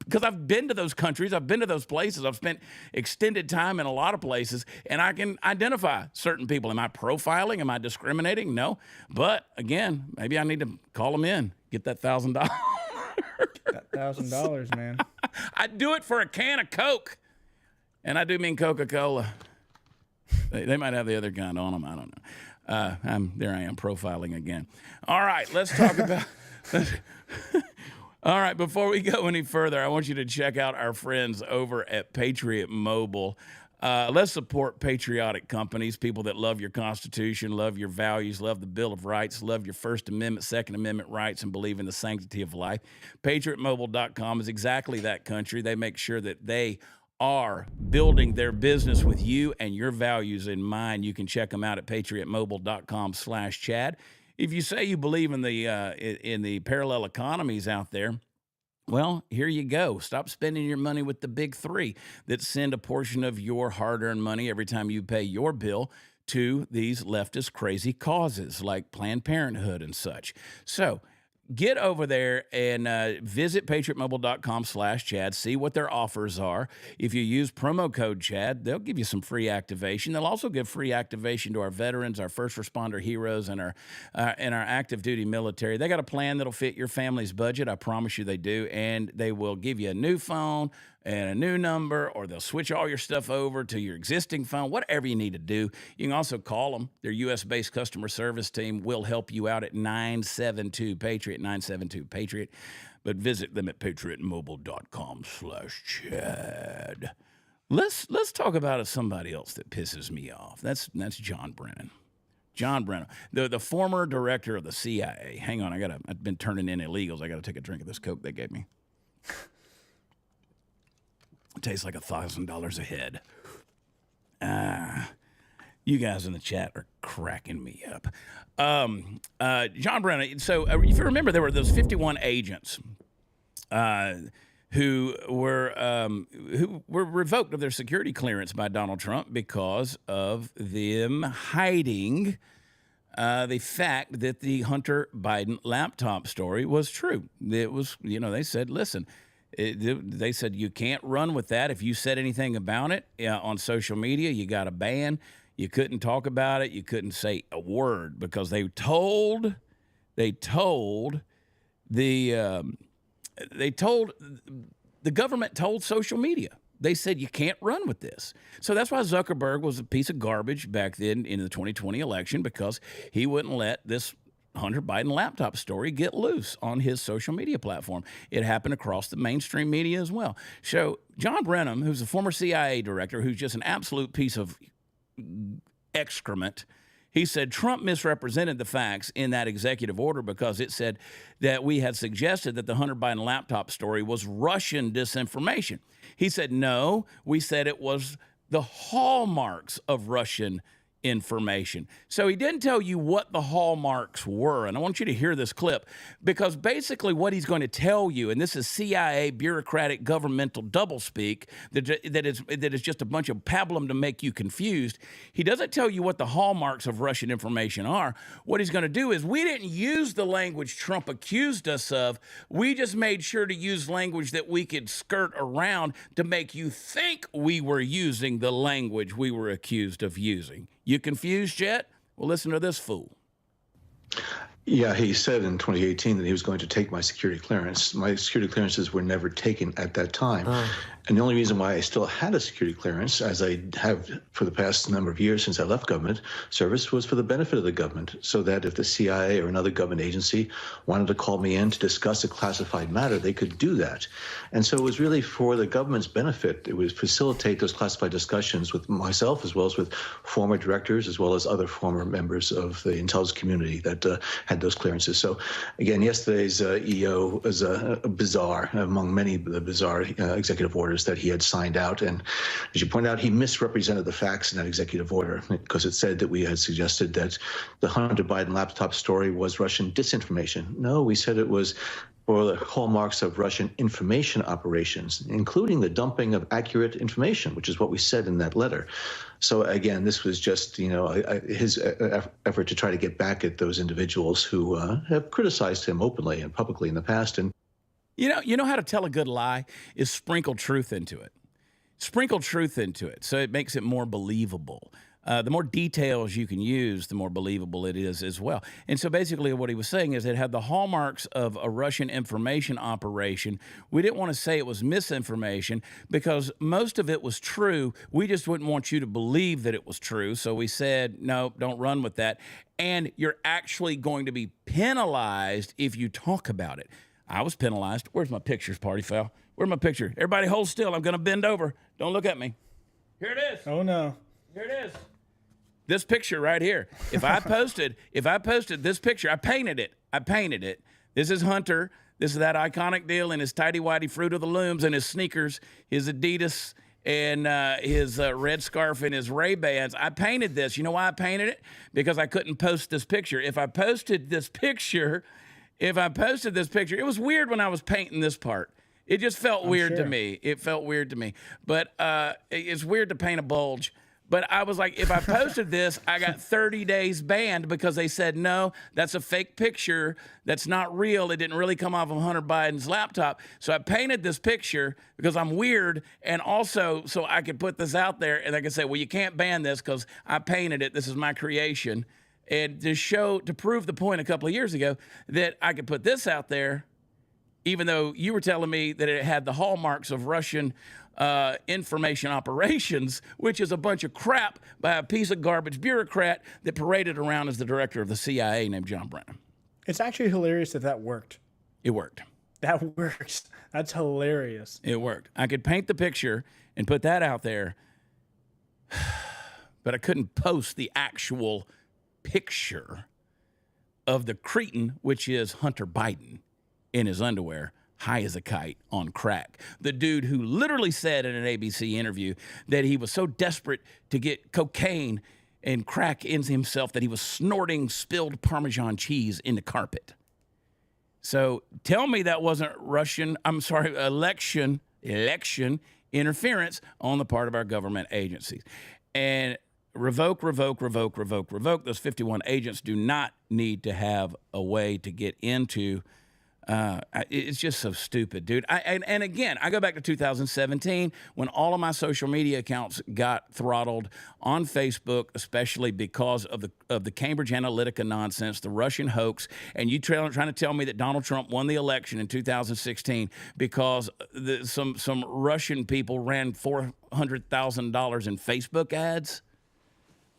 A: because I've been to those countries, I've been to those places, I've spent extended time in a lot of places, and I can identify certain people. Am I profiling? Am I discriminating? No. But again, maybe I need to call them in, get that $1,000.
B: That $1,000, man.
A: I'd do it for a can of Coke. And I do mean Coca-Cola. They might have the other kind on them. I don't know. There I am profiling again. All right, let's talk about... All right, before we go any further, I want you to check out our friends over at Patriot Mobile. Let's support patriotic companies, people that love your Constitution, love your values, love the Bill of Rights, love your First Amendment, Second Amendment rights, and believe in the sanctity of life. PatriotMobile.com is exactly that country. They make sure that they are building their business with you and your values in mind. You can check them out at PatriotMobile.com/Chad. If you say you believe in the parallel economies out there, well, here you go. Stop spending your money with the big three that send a portion of your hard-earned money every time you pay your bill to these leftist crazy causes like Planned Parenthood and such. So get over there and visit patriotmobile.com/Chad. See what their offers are. If you use promo code Chad, they'll give you some free activation. They'll also give free activation to our veterans, our first responder heroes, and our active duty military. They got a plan that'll fit your family's budget. I promise you they do. And they will give you a new phone and a new number, or they'll switch all your stuff over to your existing phone, whatever you need to do. You can also call them. Their U.S.-based customer service team will help you out at 972-PATRIOT, 972-PATRIOT. But visit them at patriotmobile.com/Chad. Let's talk about somebody else that pisses me off. That's John Brennan. John Brennan, the former director of the CIA. Hang on, I've been turning in illegals. I got to take a drink of this Coke they gave me. It tastes like $1,000 a head. You guys in the chat are cracking me up. John Brennan. So if you remember, there were those 51 agents who were revoked of their security clearance by Donald Trump because of them hiding the fact that the Hunter Biden laptop story was true. It was, they said, listen. They said you can't run with that. If you said anything about it on social media, you got a ban. You couldn't talk about it. You couldn't say a word because the government told social media. They said you can't run with this. So that's why Zuckerberg was a piece of garbage back then in the 2020 election, because he wouldn't let this Hunter Biden laptop story get loose on his social media platform. It happened across the mainstream media as well. So John Brennan, who's a former CIA director, who's just an absolute piece of excrement, he said Trump misrepresented the facts in that executive order because it said that we had suggested that the Hunter Biden laptop story was Russian disinformation. He said, no, we said it was the hallmarks of Russian information. So he didn't tell you what the hallmarks were. And I want you to hear this clip, because basically what he's going to tell you, and this is CIA bureaucratic governmental doublespeak that is just a bunch of pablum to make you confused. He doesn't tell you what the hallmarks of Russian information are. What he's going to do is, we didn't use the language Trump accused us of. We just made sure to use language that we could skirt around to make you think we were using the language we were accused of using. You confused yet? Well, listen to this fool.
G: Yeah, he said in 2018 that he was going to take my security clearance. My security clearances were never taken at that time. And the only reason why I still had a security clearance, as I have for the past number of years since I left government service, was for the benefit of the government, so that if the CIA or another government agency wanted to call me in to discuss a classified matter, they could do that. And so it was really for the government's benefit. It would facilitate those classified discussions with myself, as well as with former directors, as well as other former members of the intelligence community that had those clearances. So again, yesterday's EO was a bizarre, among many of the bizarre executive orders orders that he had signed out. And as you point out, he misrepresented the facts in that executive order because it said that we had suggested that the Hunter Biden laptop story was Russian disinformation. No, we said it was for the hallmarks of Russian information operations, including the dumping of accurate information, which is what we said in that letter. So again, this was just, his effort to try to get back at those individuals who have criticized him openly and publicly in the past. And
A: you know how to tell a good lie is sprinkle truth into it. Sprinkle truth into it, so it makes it more believable. The more details you can use, the more believable it is as well. And so basically what he was saying is it had the hallmarks of a Russian information operation. We didn't want to say it was misinformation because most of it was true. We just wouldn't want you to believe that it was true. So we said, no, don't run with that. And you're actually going to be penalized if you talk about it. I was penalized. Where's my pictures, party foul? Where's my picture? Everybody hold still. I'm going to bend over. Don't look at me. Here it is.
B: Oh, no.
A: Here it is. This picture right here. If I posted this picture, I painted it. This is Hunter. This is that iconic deal in his tighty-whitey Fruit of the Looms and his sneakers, his Adidas, and his red scarf and his Ray-Bans. I painted this. You know why I painted it? Because I couldn't post this picture. If I posted this picture, it was weird when I was painting this part. It just felt weird to me. It felt weird to me. But it's weird to paint a bulge. But I was like, if I posted this, I got 30 days banned because they said, no, that's a fake picture. That's not real. It didn't really come off of Hunter Biden's laptop. So I painted this picture because I'm weird. And also so I could put this out there and I could say, well, you can't ban this because I painted it. This is my creation. And to prove the point a couple of years ago that I could put this out there, even though you were telling me that it had the hallmarks of Russian information operations, which is a bunch of crap by a piece of garbage bureaucrat that paraded around as the director of the CIA named John Brennan.
B: It's actually hilarious that worked.
A: It worked.
B: That works. That's hilarious.
A: It worked. I could paint the picture and put that out there, but I couldn't post the actual picture of the cretin, which is Hunter Biden in his underwear, high as a kite on crack. The dude who literally said in an ABC interview that he was so desperate to get cocaine and crack in himself that he was snorting spilled Parmesan cheese into carpet. So tell me that wasn't election interference on the part of our government agencies. And revoke. Those 51 agents do not need to have a way to get into. It's just so stupid, dude. And again, I go back to 2017 when all of my social media accounts got throttled on Facebook, especially because of the Cambridge Analytica nonsense, the Russian hoax, and you trying to tell me that Donald Trump won the election in 2016 because some Russian people ran $400,000 in Facebook ads.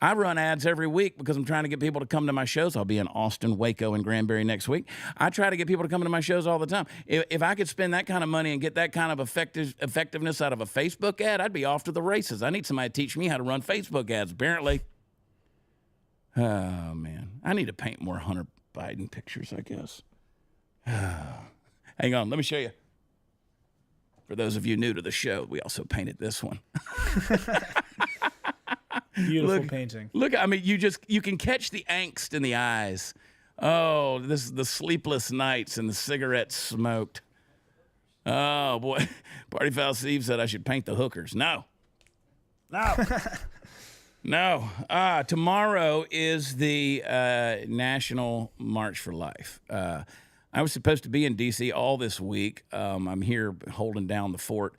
A: I run ads every week because I'm trying to get people to come to my shows. I'll be in Austin, Waco, and Granbury next week. I try to get people to come to my shows all the time. If I could spend that kind of money and get that kind of effectiveness out of a Facebook ad, I'd be off to the races. I need somebody to teach me how to run Facebook ads, apparently. Oh, man. I need to paint more Hunter Biden pictures, I guess. Hang on. Let me show you. For those of you new to the show, we also painted this one.
B: Beautiful painting.
A: Look, I mean, you can catch the angst in the eyes. Oh, this is the sleepless nights and the cigarettes smoked. Oh, boy. Party Foul Steve said I should paint the hookers. No. No. Tomorrow is the National March for Life. I was supposed to be in D.C. all this week. I'm here holding down the fort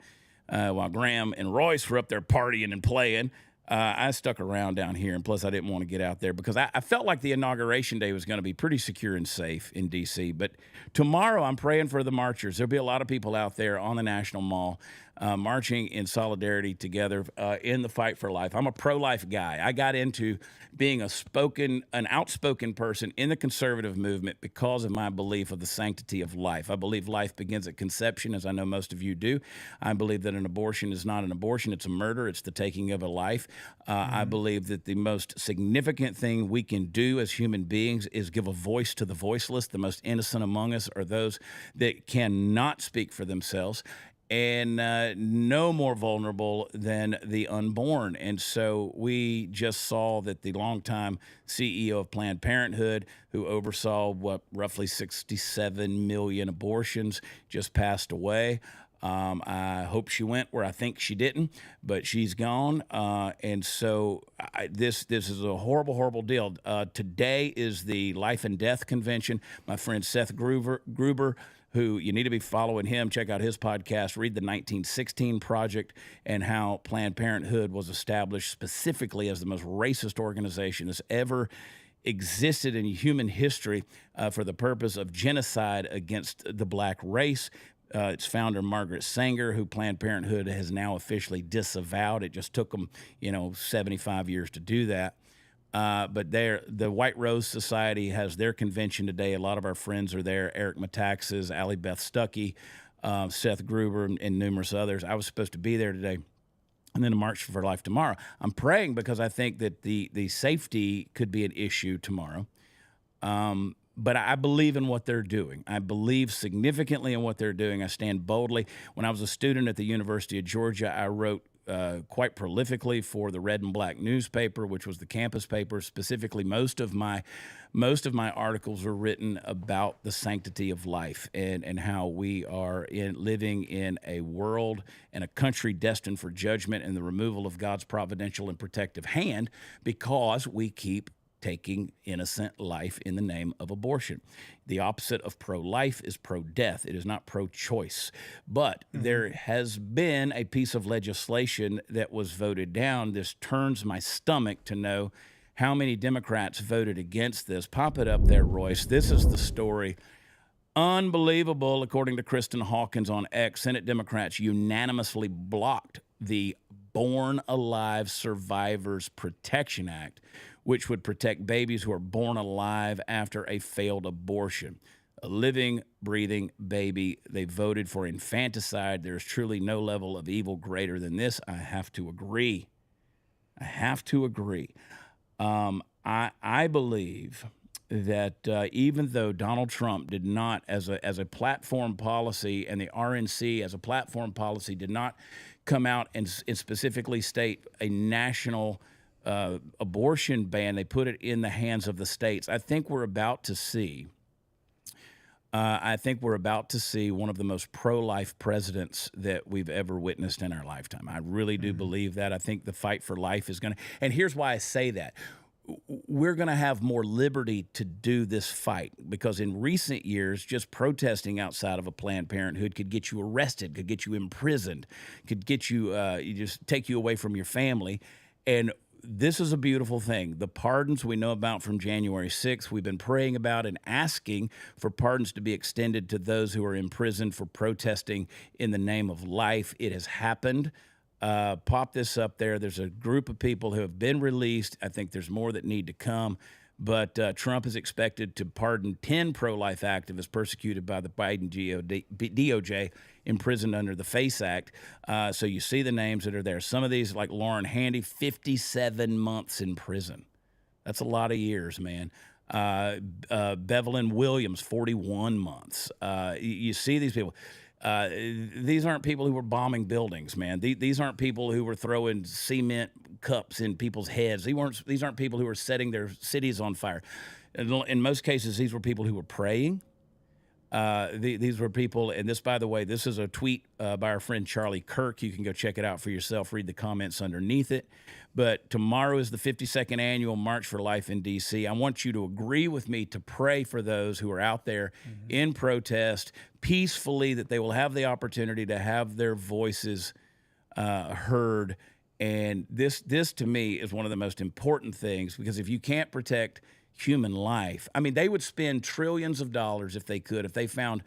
A: while Graham and Royce were up there partying and playing. I stuck around down here, and plus I didn't want to get out there because I felt like the inauguration day was going to be pretty secure and safe in D.C. But tomorrow I'm praying for the marchers. There'll be a lot of people out there on the National Mall marching in solidarity together in the fight for life. I'm a pro-life guy. I got into being an outspoken person in the conservative movement because of my belief of the sanctity of life. I believe life begins at conception, as I know most of you do. I believe that an abortion is not an abortion, it's a murder. It's the taking of a life. I believe that the most significant thing we can do as human beings is give a voice to the voiceless. The most innocent among us are those that cannot speak for themselves. and no more vulnerable than the unborn. And so we just saw that the longtime CEO of Planned Parenthood, who oversaw roughly 67 million abortions, just passed away. I hope she went where I think she didn't, but she's gone. And so this is a horrible, horrible deal. Today is the Life and Death Convention. My friend Seth Gruber, who you need to be following him, check out his podcast, read the 1916 Project, and how Planned Parenthood was established specifically as the most racist organization that's ever existed in human history for the purpose of genocide against the black race. Its founder, Margaret Sanger, who Planned Parenthood has now officially disavowed. It just took them, 75 years to do that. But the White Rose Society has their convention today. A lot of our friends are there. Eric Metaxas, Allie Beth Stuckey, Seth Gruber, and numerous others. I was supposed to be there today. And then a March for Life tomorrow. I'm praying because I think that the safety could be an issue tomorrow. But I believe in what they're doing. I believe significantly in what they're doing. I stand boldly. When I was a student at the University of Georgia, I wrote quite prolifically for the Red and Black newspaper, which was the campus paper. Specifically, most of my articles were written about the sanctity of life and how we are living in a world and a country destined for judgment and the removal of God's providential and protective hand because we keep taking innocent life in the name of abortion. The opposite of pro-life is pro-death. It is not pro-choice. But there has been a piece of legislation that was voted down. This turns my stomach to know how many Democrats voted against this. Pop it up there, Royce. This is the story. Unbelievable, according to Kristen Hawkins on X. Senate Democrats unanimously blocked the Born Alive Survivors Protection Act, which would protect babies who are born alive after a failed abortion. A living, breathing baby. They voted for infanticide. There's truly no level of evil greater than this. I have to agree. I believe that even though Donald Trump did not, as a platform policy, and the RNC as a platform policy did not come out and specifically state a national abortion ban, they put it in the hands of the states. I think we're about to see one of the most pro-life presidents that we've ever witnessed in our lifetime. I really do believe that. I think the fight for life is going to, and here's why I say that. We're going to have more liberty to do this fight because in recent years, just protesting outside of a Planned Parenthood could get you arrested, could get you imprisoned, could get you, just take you away from your family. And this is a beautiful thing. The pardons we know about from January 6th, we've been praying about and asking for pardons to be extended to those who are imprisoned for protesting in the name of life. It has happened. Pop this up there. There's a group of people who have been released. I think there's more that need to come. But Trump is expected to pardon 10 pro-life activists persecuted by the Biden DOJ, imprisoned under the FACE Act. So you see the names that are there. Some of these, like Lauren Handy, 57 months in prison. That's a lot of years, man. Bevelyn Williams, 41 months. You see these people. These aren't people who were bombing buildings, man. These aren't people who were throwing cement cups in people's heads. These aren't people who were setting their cities on fire. In most cases, these were people who were praying. These were people, and this, by the way, this is a tweet by our friend Charlie Kirk. You can go check it out for yourself, read the comments underneath it. But tomorrow is the 52nd annual March for Life in D.C. I want you to agree with me to pray for those who are out there in protest peacefully, that they will have the opportunity to have their voices heard. And this to me is one of the most important things, because if you can't protect human life, I mean, they would spend trillions of dollars if they could. If they found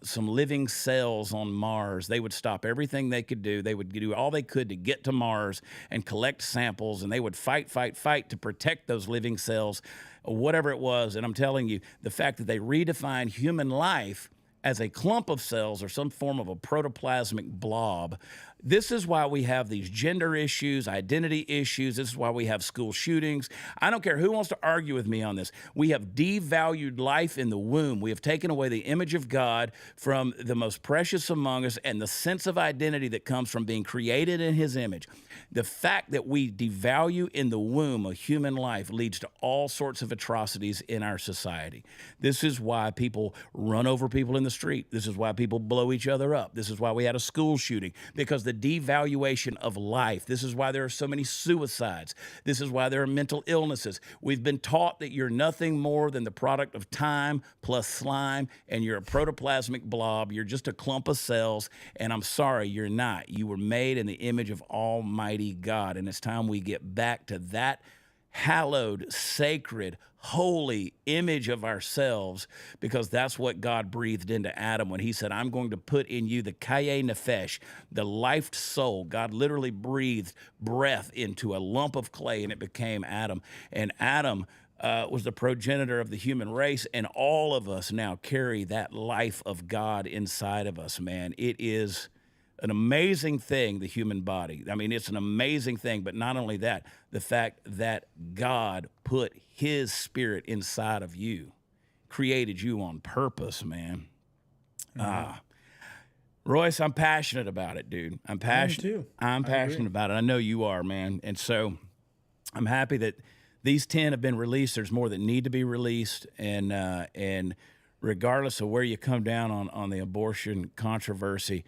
A: some living cells on Mars, they would stop everything they could do. They would do all they could to get to Mars and collect samples, and they would fight to protect those living cells, whatever it was. And I'm telling you, the fact that they redefine human life as a clump of cells or some form of a protoplasmic blob, This is why we have these gender issues, identity issues. This is why we have school shootings. I don't care who wants to argue with me on this. We have devalued life in the womb. We have taken away the image of God from the most precious among us and the sense of identity that comes from being created in his image. The fact that we devalue in the womb a human life leads to all sorts of atrocities in our society. This is why people run over people in the street. This is why people blow each other up. This is why we had a school shooting, because the devaluation of life. This is why there are so many suicides. This is why there are mental illnesses. We've been taught that you're nothing more than the product of time plus slime, and you're a protoplasmic blob. You're just a clump of cells, and I'm sorry, you're not. You were made in the image of Almighty God, and it's time we get back to that hallowed, sacred, holy image of ourselves, because that's what God breathed into Adam when he said, I'm going to put in you the Kaye Nefesh, the life soul. God literally breathed breath into a lump of clay, and it became Adam. And Adam was the progenitor of the human race, and all of us now carry that life of God inside of us, man. It is an amazing thing, the human body. I mean, it's an amazing thing, but not only that, the fact that God put his spirit inside of you, created you on purpose, man. Royce, I'm passionate about it, dude. I'm passionate.
B: too.
A: I'm passionate about it. I know you are, man. And so I'm happy that these 10 have been released. There's more that need to be released. And regardless of where you come down on the abortion controversy,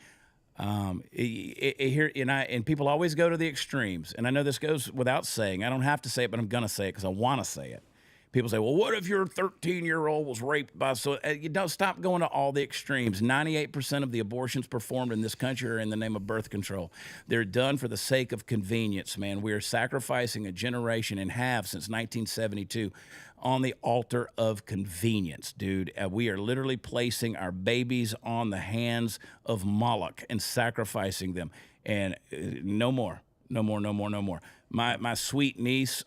A: here and people always go to the extremes, and I know this goes without saying. I don't have to say it, but I'm gonna say it because I want to say it. People say, well, what if your 13-year-old was raped by you don't stop going to all the extremes. 98% of the abortions performed in this country are in the name of birth control. They're done for the sake of convenience, man. We are sacrificing a generation, and have since 1972, on the altar of convenience, dude. We are literally placing our babies on the hands of Moloch and sacrificing them. And no more. My sweet niece,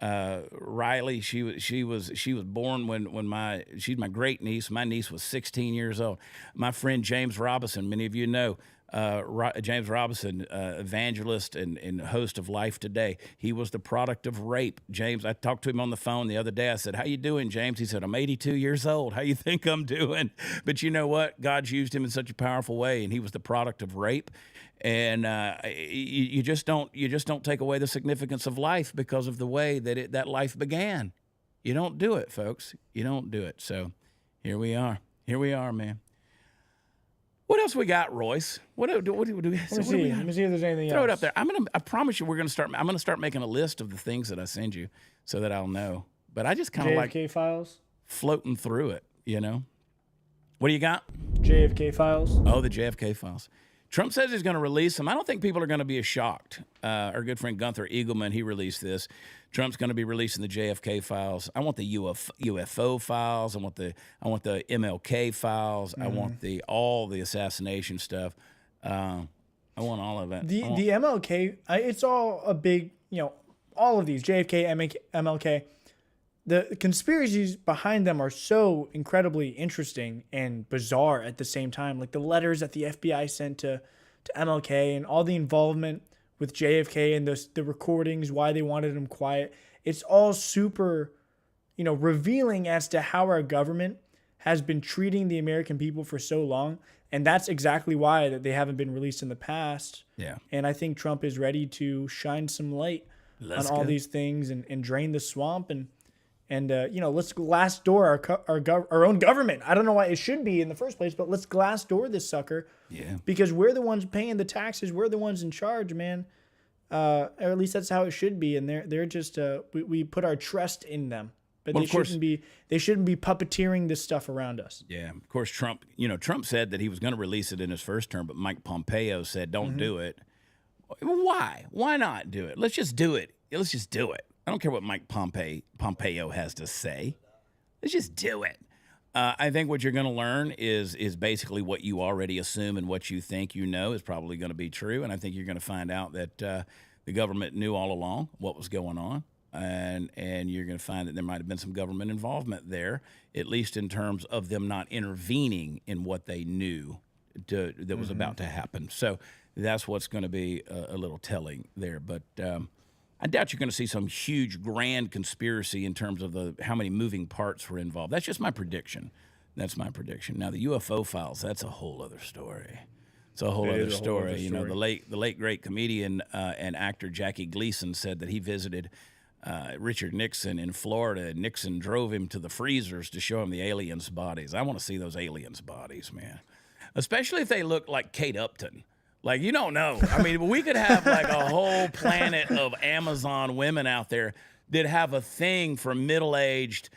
A: Riley, she was born when she's my great niece. My niece was 16 years old. My friend James Robinson, many of you know, James Robinson, evangelist and host of Life Today. He was the product of rape. James, I talked to him on the phone the other day. I said, how you doing, James? He said, I'm 82 years old. How you think I'm doing? But you know what? God's used him in such a powerful way, and he was the product of rape. And you just don't take away the significance of life because of the way that life began. You don't do it, folks. You don't do it. So here we are. Here we are, man. What else we got, Royce? What do we?
B: Let me see if there's anything
A: Throw
B: else.
A: it up there. I promise you, I'm gonna start making a list of the things that I send you so that I'll know. But I just kind of like
B: JFK files.
A: Floating through it, you know. What do you got?
B: JFK files.
A: Oh, the JFK files. Trump says he's going to release them. I don't think people are going to be as shocked. Our good friend Gunther Eagleman, he released this. Trump's going to be releasing the JFK files. I want the UFO files. I want the MLK files. I want all the assassination stuff. I want all of it.
B: The MLK, it's all a big, all of these, JFK, MLK, the conspiracies behind them are so incredibly interesting and bizarre at the same time. Like the letters that the FBI sent to MLK and all the involvement with JFK and the recordings, why they wanted him quiet. It's all super, revealing as to how our government has been treating the American people for so long. And that's exactly why that they haven't been released in the past.
A: Yeah.
B: And I think Trump is ready to shine some light on all these things and drain the swamp and let's glass door our own government. I don't know why it should be in the first place, but let's glass door this sucker.
A: Yeah.
B: Because we're the ones paying the taxes. We're the ones in charge, man. Or at least that's how it should be. And they're just we put our trust in them. But they shouldn't be puppeteering this stuff around us.
A: Yeah. Of course, Trump said that he was going to release it in his first term, but Mike Pompeo said, don't do it. Why? Why not do it? Let's just do it. Let's just do it. I don't care what Mike Pompeo has to say. Let's just do it. I think what you're going to learn is basically what you already assume and what you think you know is probably going to be true. And I think you're going to find out that the government knew all along what was going on. And you're going to find that there might have been some government involvement there, at least in terms of them not intervening in what they knew that was about to happen. So that's what's going to be a little telling there. But I doubt you're going to see some huge grand conspiracy in terms of how many moving parts were involved. That's just my prediction. That's my prediction. Now, the UFO files, that's a whole other story. It's a whole other story. You know, the late great comedian and actor Jackie Gleason said that he visited Richard Nixon in Florida. And Nixon drove him to the freezers to show him the aliens' bodies. I want to see those aliens' bodies, man. Especially if they look like Kate Upton. Like, you don't know. I mean, we could have like a whole planet of Amazon women out there that have a thing for middle-aged,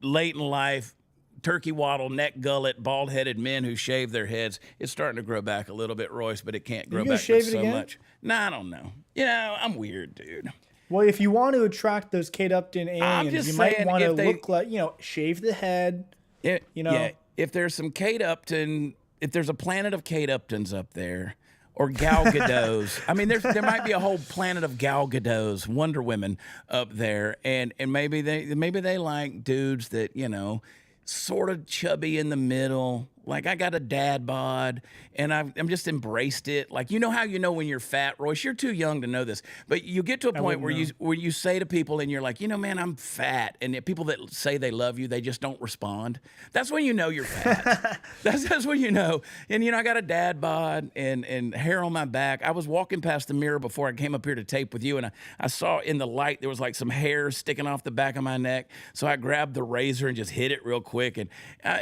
A: late in life, turkey waddle, neck gullet, bald-headed men who shave their heads. It's starting to grow back a little bit, Royce, but it can't grow back so much. Nah, I don't know. You know, I'm weird, dude.
B: Well, if you want to attract those Kate Upton aliens, you might want to look like, you know, shave the head. You know,
A: yeah, if there's some Kate Upton, if there's a planet of Kate Uptons up there, or Gal Gadots. I mean, there might be a whole planet of Gal Gadots, Wonder Women up there, and maybe they like dudes that, you know, sort of chubby in the middle. Like, I got a dad bod, and I'm just embraced it. Like, you know how you know when you're fat, Royce? You're too young to know this, but you get to a point where you say to people, and you're like, you know, man, I'm fat. And the people that say they love you, they just don't respond. That's when you know you're fat. that's when you know. And, you know, I got a dad bod and hair on my back. I was walking past the mirror before I came up here to tape with you, and I saw in the light there was like some hair sticking off the back of my neck. So I grabbed the razor and just hit it real quick. And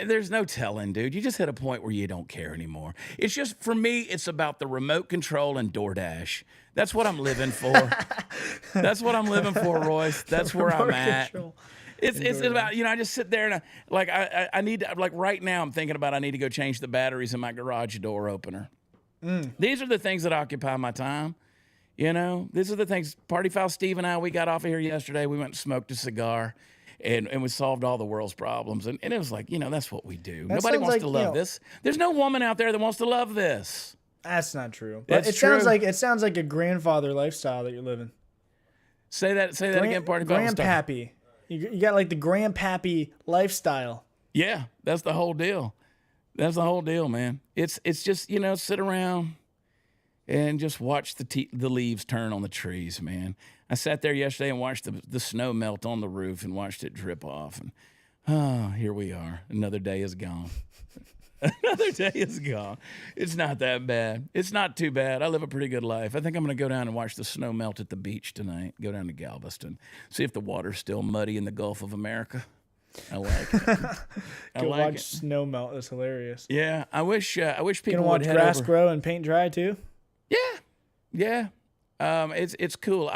A: there's no telling, dude. You just hit a point where you don't care anymore. It's just, for me, it's about the remote control and DoorDash. That's what I'm living for. That's what I'm living for, Royce. That's where I'm at. It's about, you know, I just sit there and I need to, like right now I'm thinking about I need to go change the batteries in my garage door opener. These are the things that occupy my time. You know, these are the things. Party Foul Steve and I, we got off of here yesterday. We went and smoked a cigar. And we solved all the world's problems. And it was like, you know, that's what we do. Nobody wants to love this. There's no woman out there that wants to love this.
B: That's not true. But it sounds like a grandfather lifestyle that you're living.
A: Say that again, Party Foul.
B: Grandpappy. You got like the grandpappy lifestyle.
A: Yeah, that's the whole deal. That's the whole deal, man. It's just, you know, sit around and just watch the leaves turn on the trees, man. I sat there yesterday and watched the snow melt on the roof and watched it drip off. And here we are. Another day is gone. Another day is gone. It's not that bad. It's not too bad. I live a pretty good life. I think I'm going to go down and watch the snow melt at the beach tonight. Go down to Galveston. See if the water's still muddy in the Gulf of America. I like it.
B: Go watch snow melt. That's hilarious.
A: Yeah, I wish people
B: gonna watch grass grow and paint dry too.
A: Yeah. It's cool.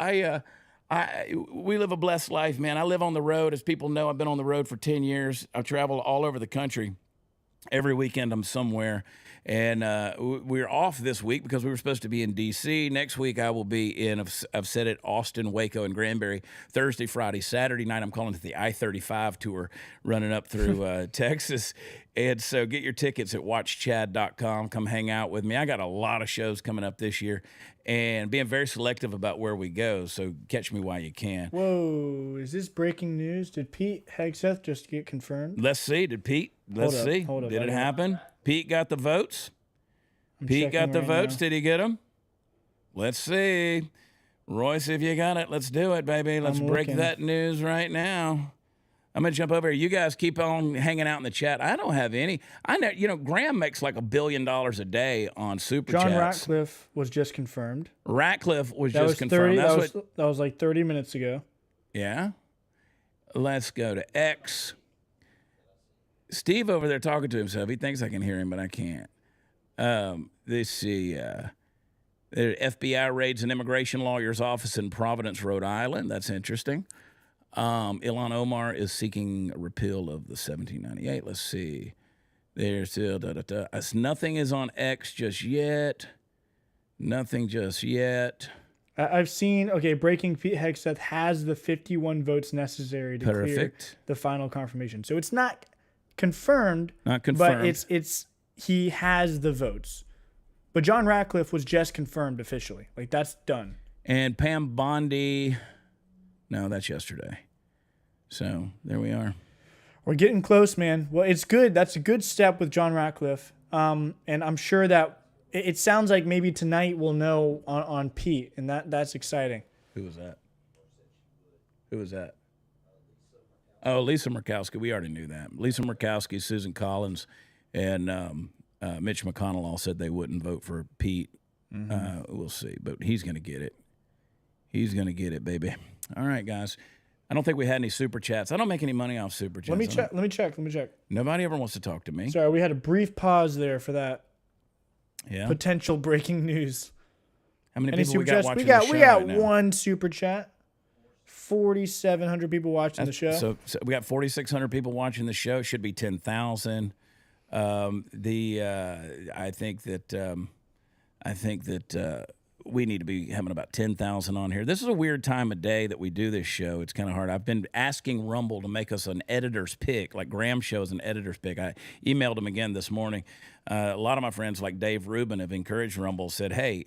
A: We live a blessed life, man. I live on the road. As people know, I've been on the road for 10 years. I've traveled all over the country. Every weekend I'm somewhere. And we're off this week because we were supposed to be in D.C. Next week I will be in, I've said it, Austin, Waco, and Granbury. Thursday, Friday, Saturday night I'm calling it the I-35 tour running up through Texas. And so get your tickets at watchchad.com. Come hang out with me. I got a lot of shows coming up this year and being very selective about where we go. So catch me while you can.
B: Whoa, is this breaking news? Did Pete Hegseth just get confirmed?
A: Let's see. Did Pete? Let's see. Did it happen? Pete got the votes. Pete got the votes. Did he get them? Let's see. Royce, if you got it, let's do it, baby. Let's break that news right now. I'm going to jump over here. You guys keep on hanging out in the chat. I don't have any. I know, you know, Graham makes like $1 billion a day on Super Chats.
B: John Ratcliffe was just confirmed.
A: Ratcliffe was just confirmed.
B: That was like 30 minutes ago.
A: Yeah. Let's go to X. Steve over there talking to himself. He thinks I can hear him, but I can't. Let's see. The FBI raids an immigration lawyer's office in Providence, Rhode Island. That's interesting. Ilhan Omar is seeking a repeal of the 1798. Let's see. There's still nothing is on X just yet. Nothing just yet.
B: I've seen, breaking Pete Hegseth has the 51 votes necessary to clear the final confirmation. So it's not confirmed.
A: Not confirmed.
B: But it's he has the votes. But John Ratcliffe was just confirmed officially. Like, that's done.
A: And Pam Bondi, no, that's yesterday. So there we are.
B: We're getting close, man. Well, it's good. That's a good step with John Ratcliffe. And I'm sure that it sounds like maybe tonight we'll know on Pete, and that's exciting.
A: Who was that? Oh, Lisa Murkowski. We already knew that. Lisa Murkowski, Susan Collins, and Mitch McConnell all said they wouldn't vote for Pete. We'll see, but he's going to get it. He's going to get it, baby. All right, guys. I don't think we had any super chats. I don't make any money off super chats.
B: Let me check.
A: Nobody ever wants to talk to me.
B: Sorry, we had a brief pause there for that.
A: Yeah.
B: Potential breaking news.
A: How many
B: Any
A: people we
B: super
A: got
B: chats?
A: watching
B: We got
A: the show right now?
B: one super chat. 4,700 people watching the show.
A: So we got 4,600 people watching the show. Should be 10,000. I think that we need to be having about 10,000 on here. This is a weird time of day that we do this show. It's kind of hard. I've been asking Rumble to make us an editor's pick, like Graham shows an editor's pick. I emailed him again this morning. A lot of my friends like Dave Rubin have encouraged Rumble, said, hey,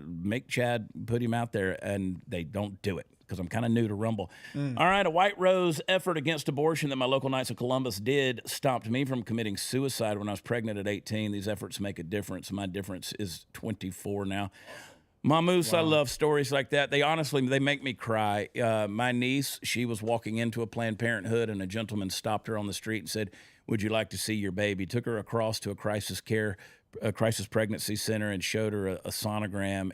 A: make Chad put him out there, and they don't do it because I'm kind of new to Rumble. All right, a White Rose effort against abortion that my local Knights of Columbus did stopped me from committing suicide when I was pregnant at 18. These efforts make a difference. My difference is 24 now. Mamoose, wow. I love stories like that. They make me cry. My niece, she was walking into a Planned Parenthood, and a gentleman stopped her on the street and said, would you like to see your baby? Took her across to a crisis pregnancy center and showed her a sonogram.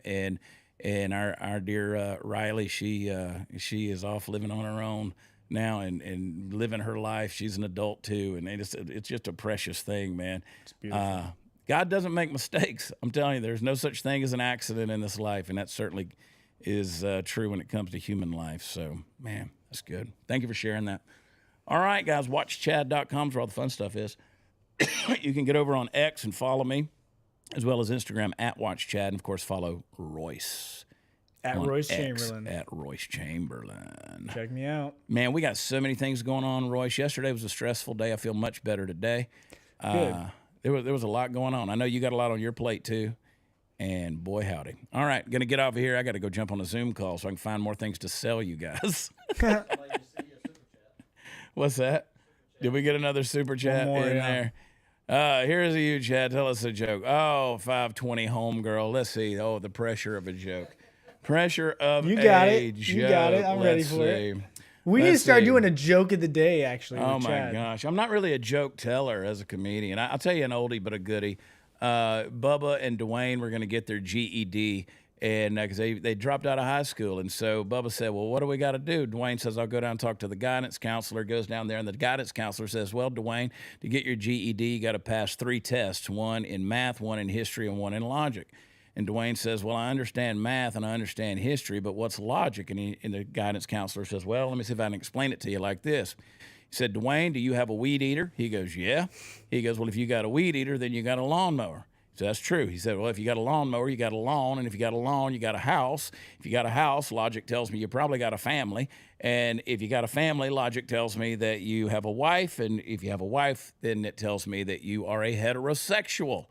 A: And our dear Riley, she is off living on her own now and living her life. She's an adult too, and it's just a precious thing, man.
B: It's beautiful.
A: God doesn't make mistakes. I'm telling you, there's no such thing as an accident in this life, and that certainly is true when it comes to human life. So, man, that's good. Thank you for sharing that. All right, guys, watchchad.com is where all the fun stuff is. You can get over on X and follow me, as well as Instagram at WatchChad, and, of course, follow Royce.
B: At Royce Chamberlain.
A: At Royce Chamberlain.
B: Check me out.
A: Man, we got so many things going on, Royce. Yesterday was a stressful day. I feel much better today.
B: Good.
A: There was a lot going on. I know you got a lot on your plate, too. And boy, howdy. All right, going to get off of here. I got to go jump on a Zoom call so I can find more things to sell you guys. What's that? Did we get another super chat there? Here's a you, Chad. Tell us a joke. Oh, 520 homegirl. Let's see. Oh, the pressure of a joke. Pressure of a joke.
B: You got it. I'm ready for it. We need to start doing a joke of the day, actually.
A: Oh, my gosh. I'm not really a joke teller as a comedian. I'll tell you an oldie but a goodie. Bubba and Dwayne were going to get their GED, and because they dropped out of high school. And so Bubba said, well, what do we got to do? Dwayne says, I'll go down and talk to the guidance counselor. Goes down there, and the guidance counselor says, well, Dwayne, to get your GED, you got to pass 3 tests, 1 in math, 1 in history, and 1 in logic. And Dwayne says, well, I understand math and I understand history, but what's logic? And the guidance counselor says, well, let me see if I can explain it to you like this. He said, Dwayne, do you have a weed eater? He goes, yeah. He goes, well, if you got a weed eater, then you got a lawnmower. So that's true. He said, well, if you got a lawnmower, you got a lawn. And if you got a lawn, you got a house. If you got a house, logic tells me you probably got a family. And if you got a family, logic tells me that you have a wife. And if you have a wife, then it tells me that you are a heterosexual.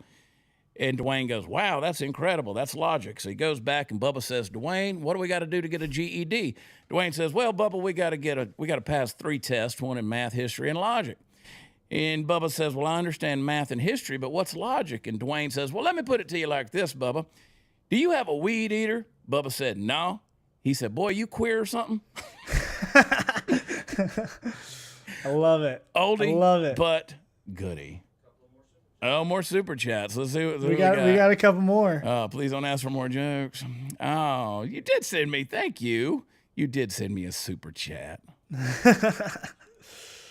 A: And Dwayne goes, wow, that's incredible. That's logic. So he goes back, and Bubba says, Dwayne, what do we got to do to get a GED? Dwayne says, well, Bubba, we got to pass 3 tests, 1 in math, history, and logic. And Bubba says, well, I understand math and history, but what's logic? And Dwayne says, well, let me put it to you like this, Bubba. Do you have a weed eater? Bubba said, no. He said, boy, you queer or something?
B: I love it.
A: Oldie,
B: I love it.
A: but goodie. Oh, more super chats. Let's see what
B: we got. We got a couple more.
A: Oh, please don't ask for more jokes. Oh, you did send me. Thank you. You did send me a super chat. Look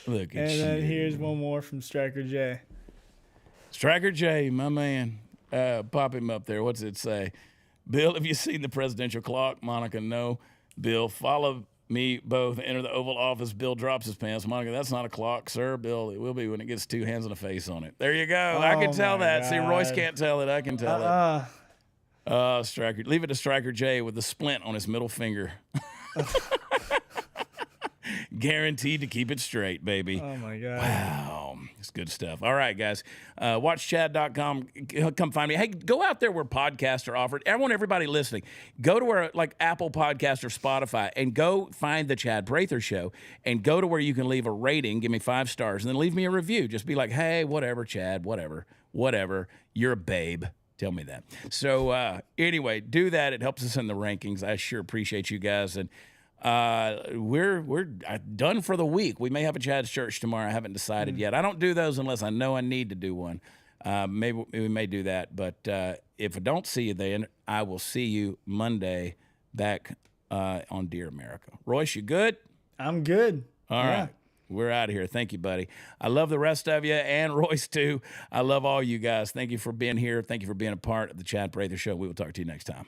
A: at you.
B: And then here's one more from Striker J.
A: Striker J, my man. Pop him up there. What's it say? Bill, have you seen the presidential clock? Monica, no. Bill, follow me both. Enter the Oval Office. Bill drops his pants. Monica, that's not a clock, sir. Bill, it will be when it gets 2 hands and a face on it. There you go. I can tell that.
B: God.
A: See, Royce can't tell it. I can tell it. Striker. Leave it to Striker J with the splint on his middle finger. Guaranteed to keep it straight, baby.
B: Oh, my God.
A: Wow. It's good stuff. All right, guys. WatchChad.com. Come find me. Hey, go out there where podcasts are offered. I want everybody listening. Go to where, like Apple Podcast or Spotify, and go find the Chad Prather Show, and go to where you can leave a rating. Give me 5 stars, and then leave me a review. Just be like, hey, whatever, Chad, whatever. You're a babe. Tell me that. So anyway, do that. It helps us in the rankings. I sure appreciate you guys. And we're done for the week. We may have a Chad's Church tomorrow. I haven't decided yet. I don't do those unless I know I need to do one. Maybe we may do that. But if I don't see you then, I will see you Monday back on Dear America. Royce, you good?
B: I'm good.
A: All right. We're out of here. Thank you, buddy. I love the rest of you and Royce, too. I love all you guys. Thank you for being here. Thank you for being a part of the Chad Prather Show. We will talk to you next time.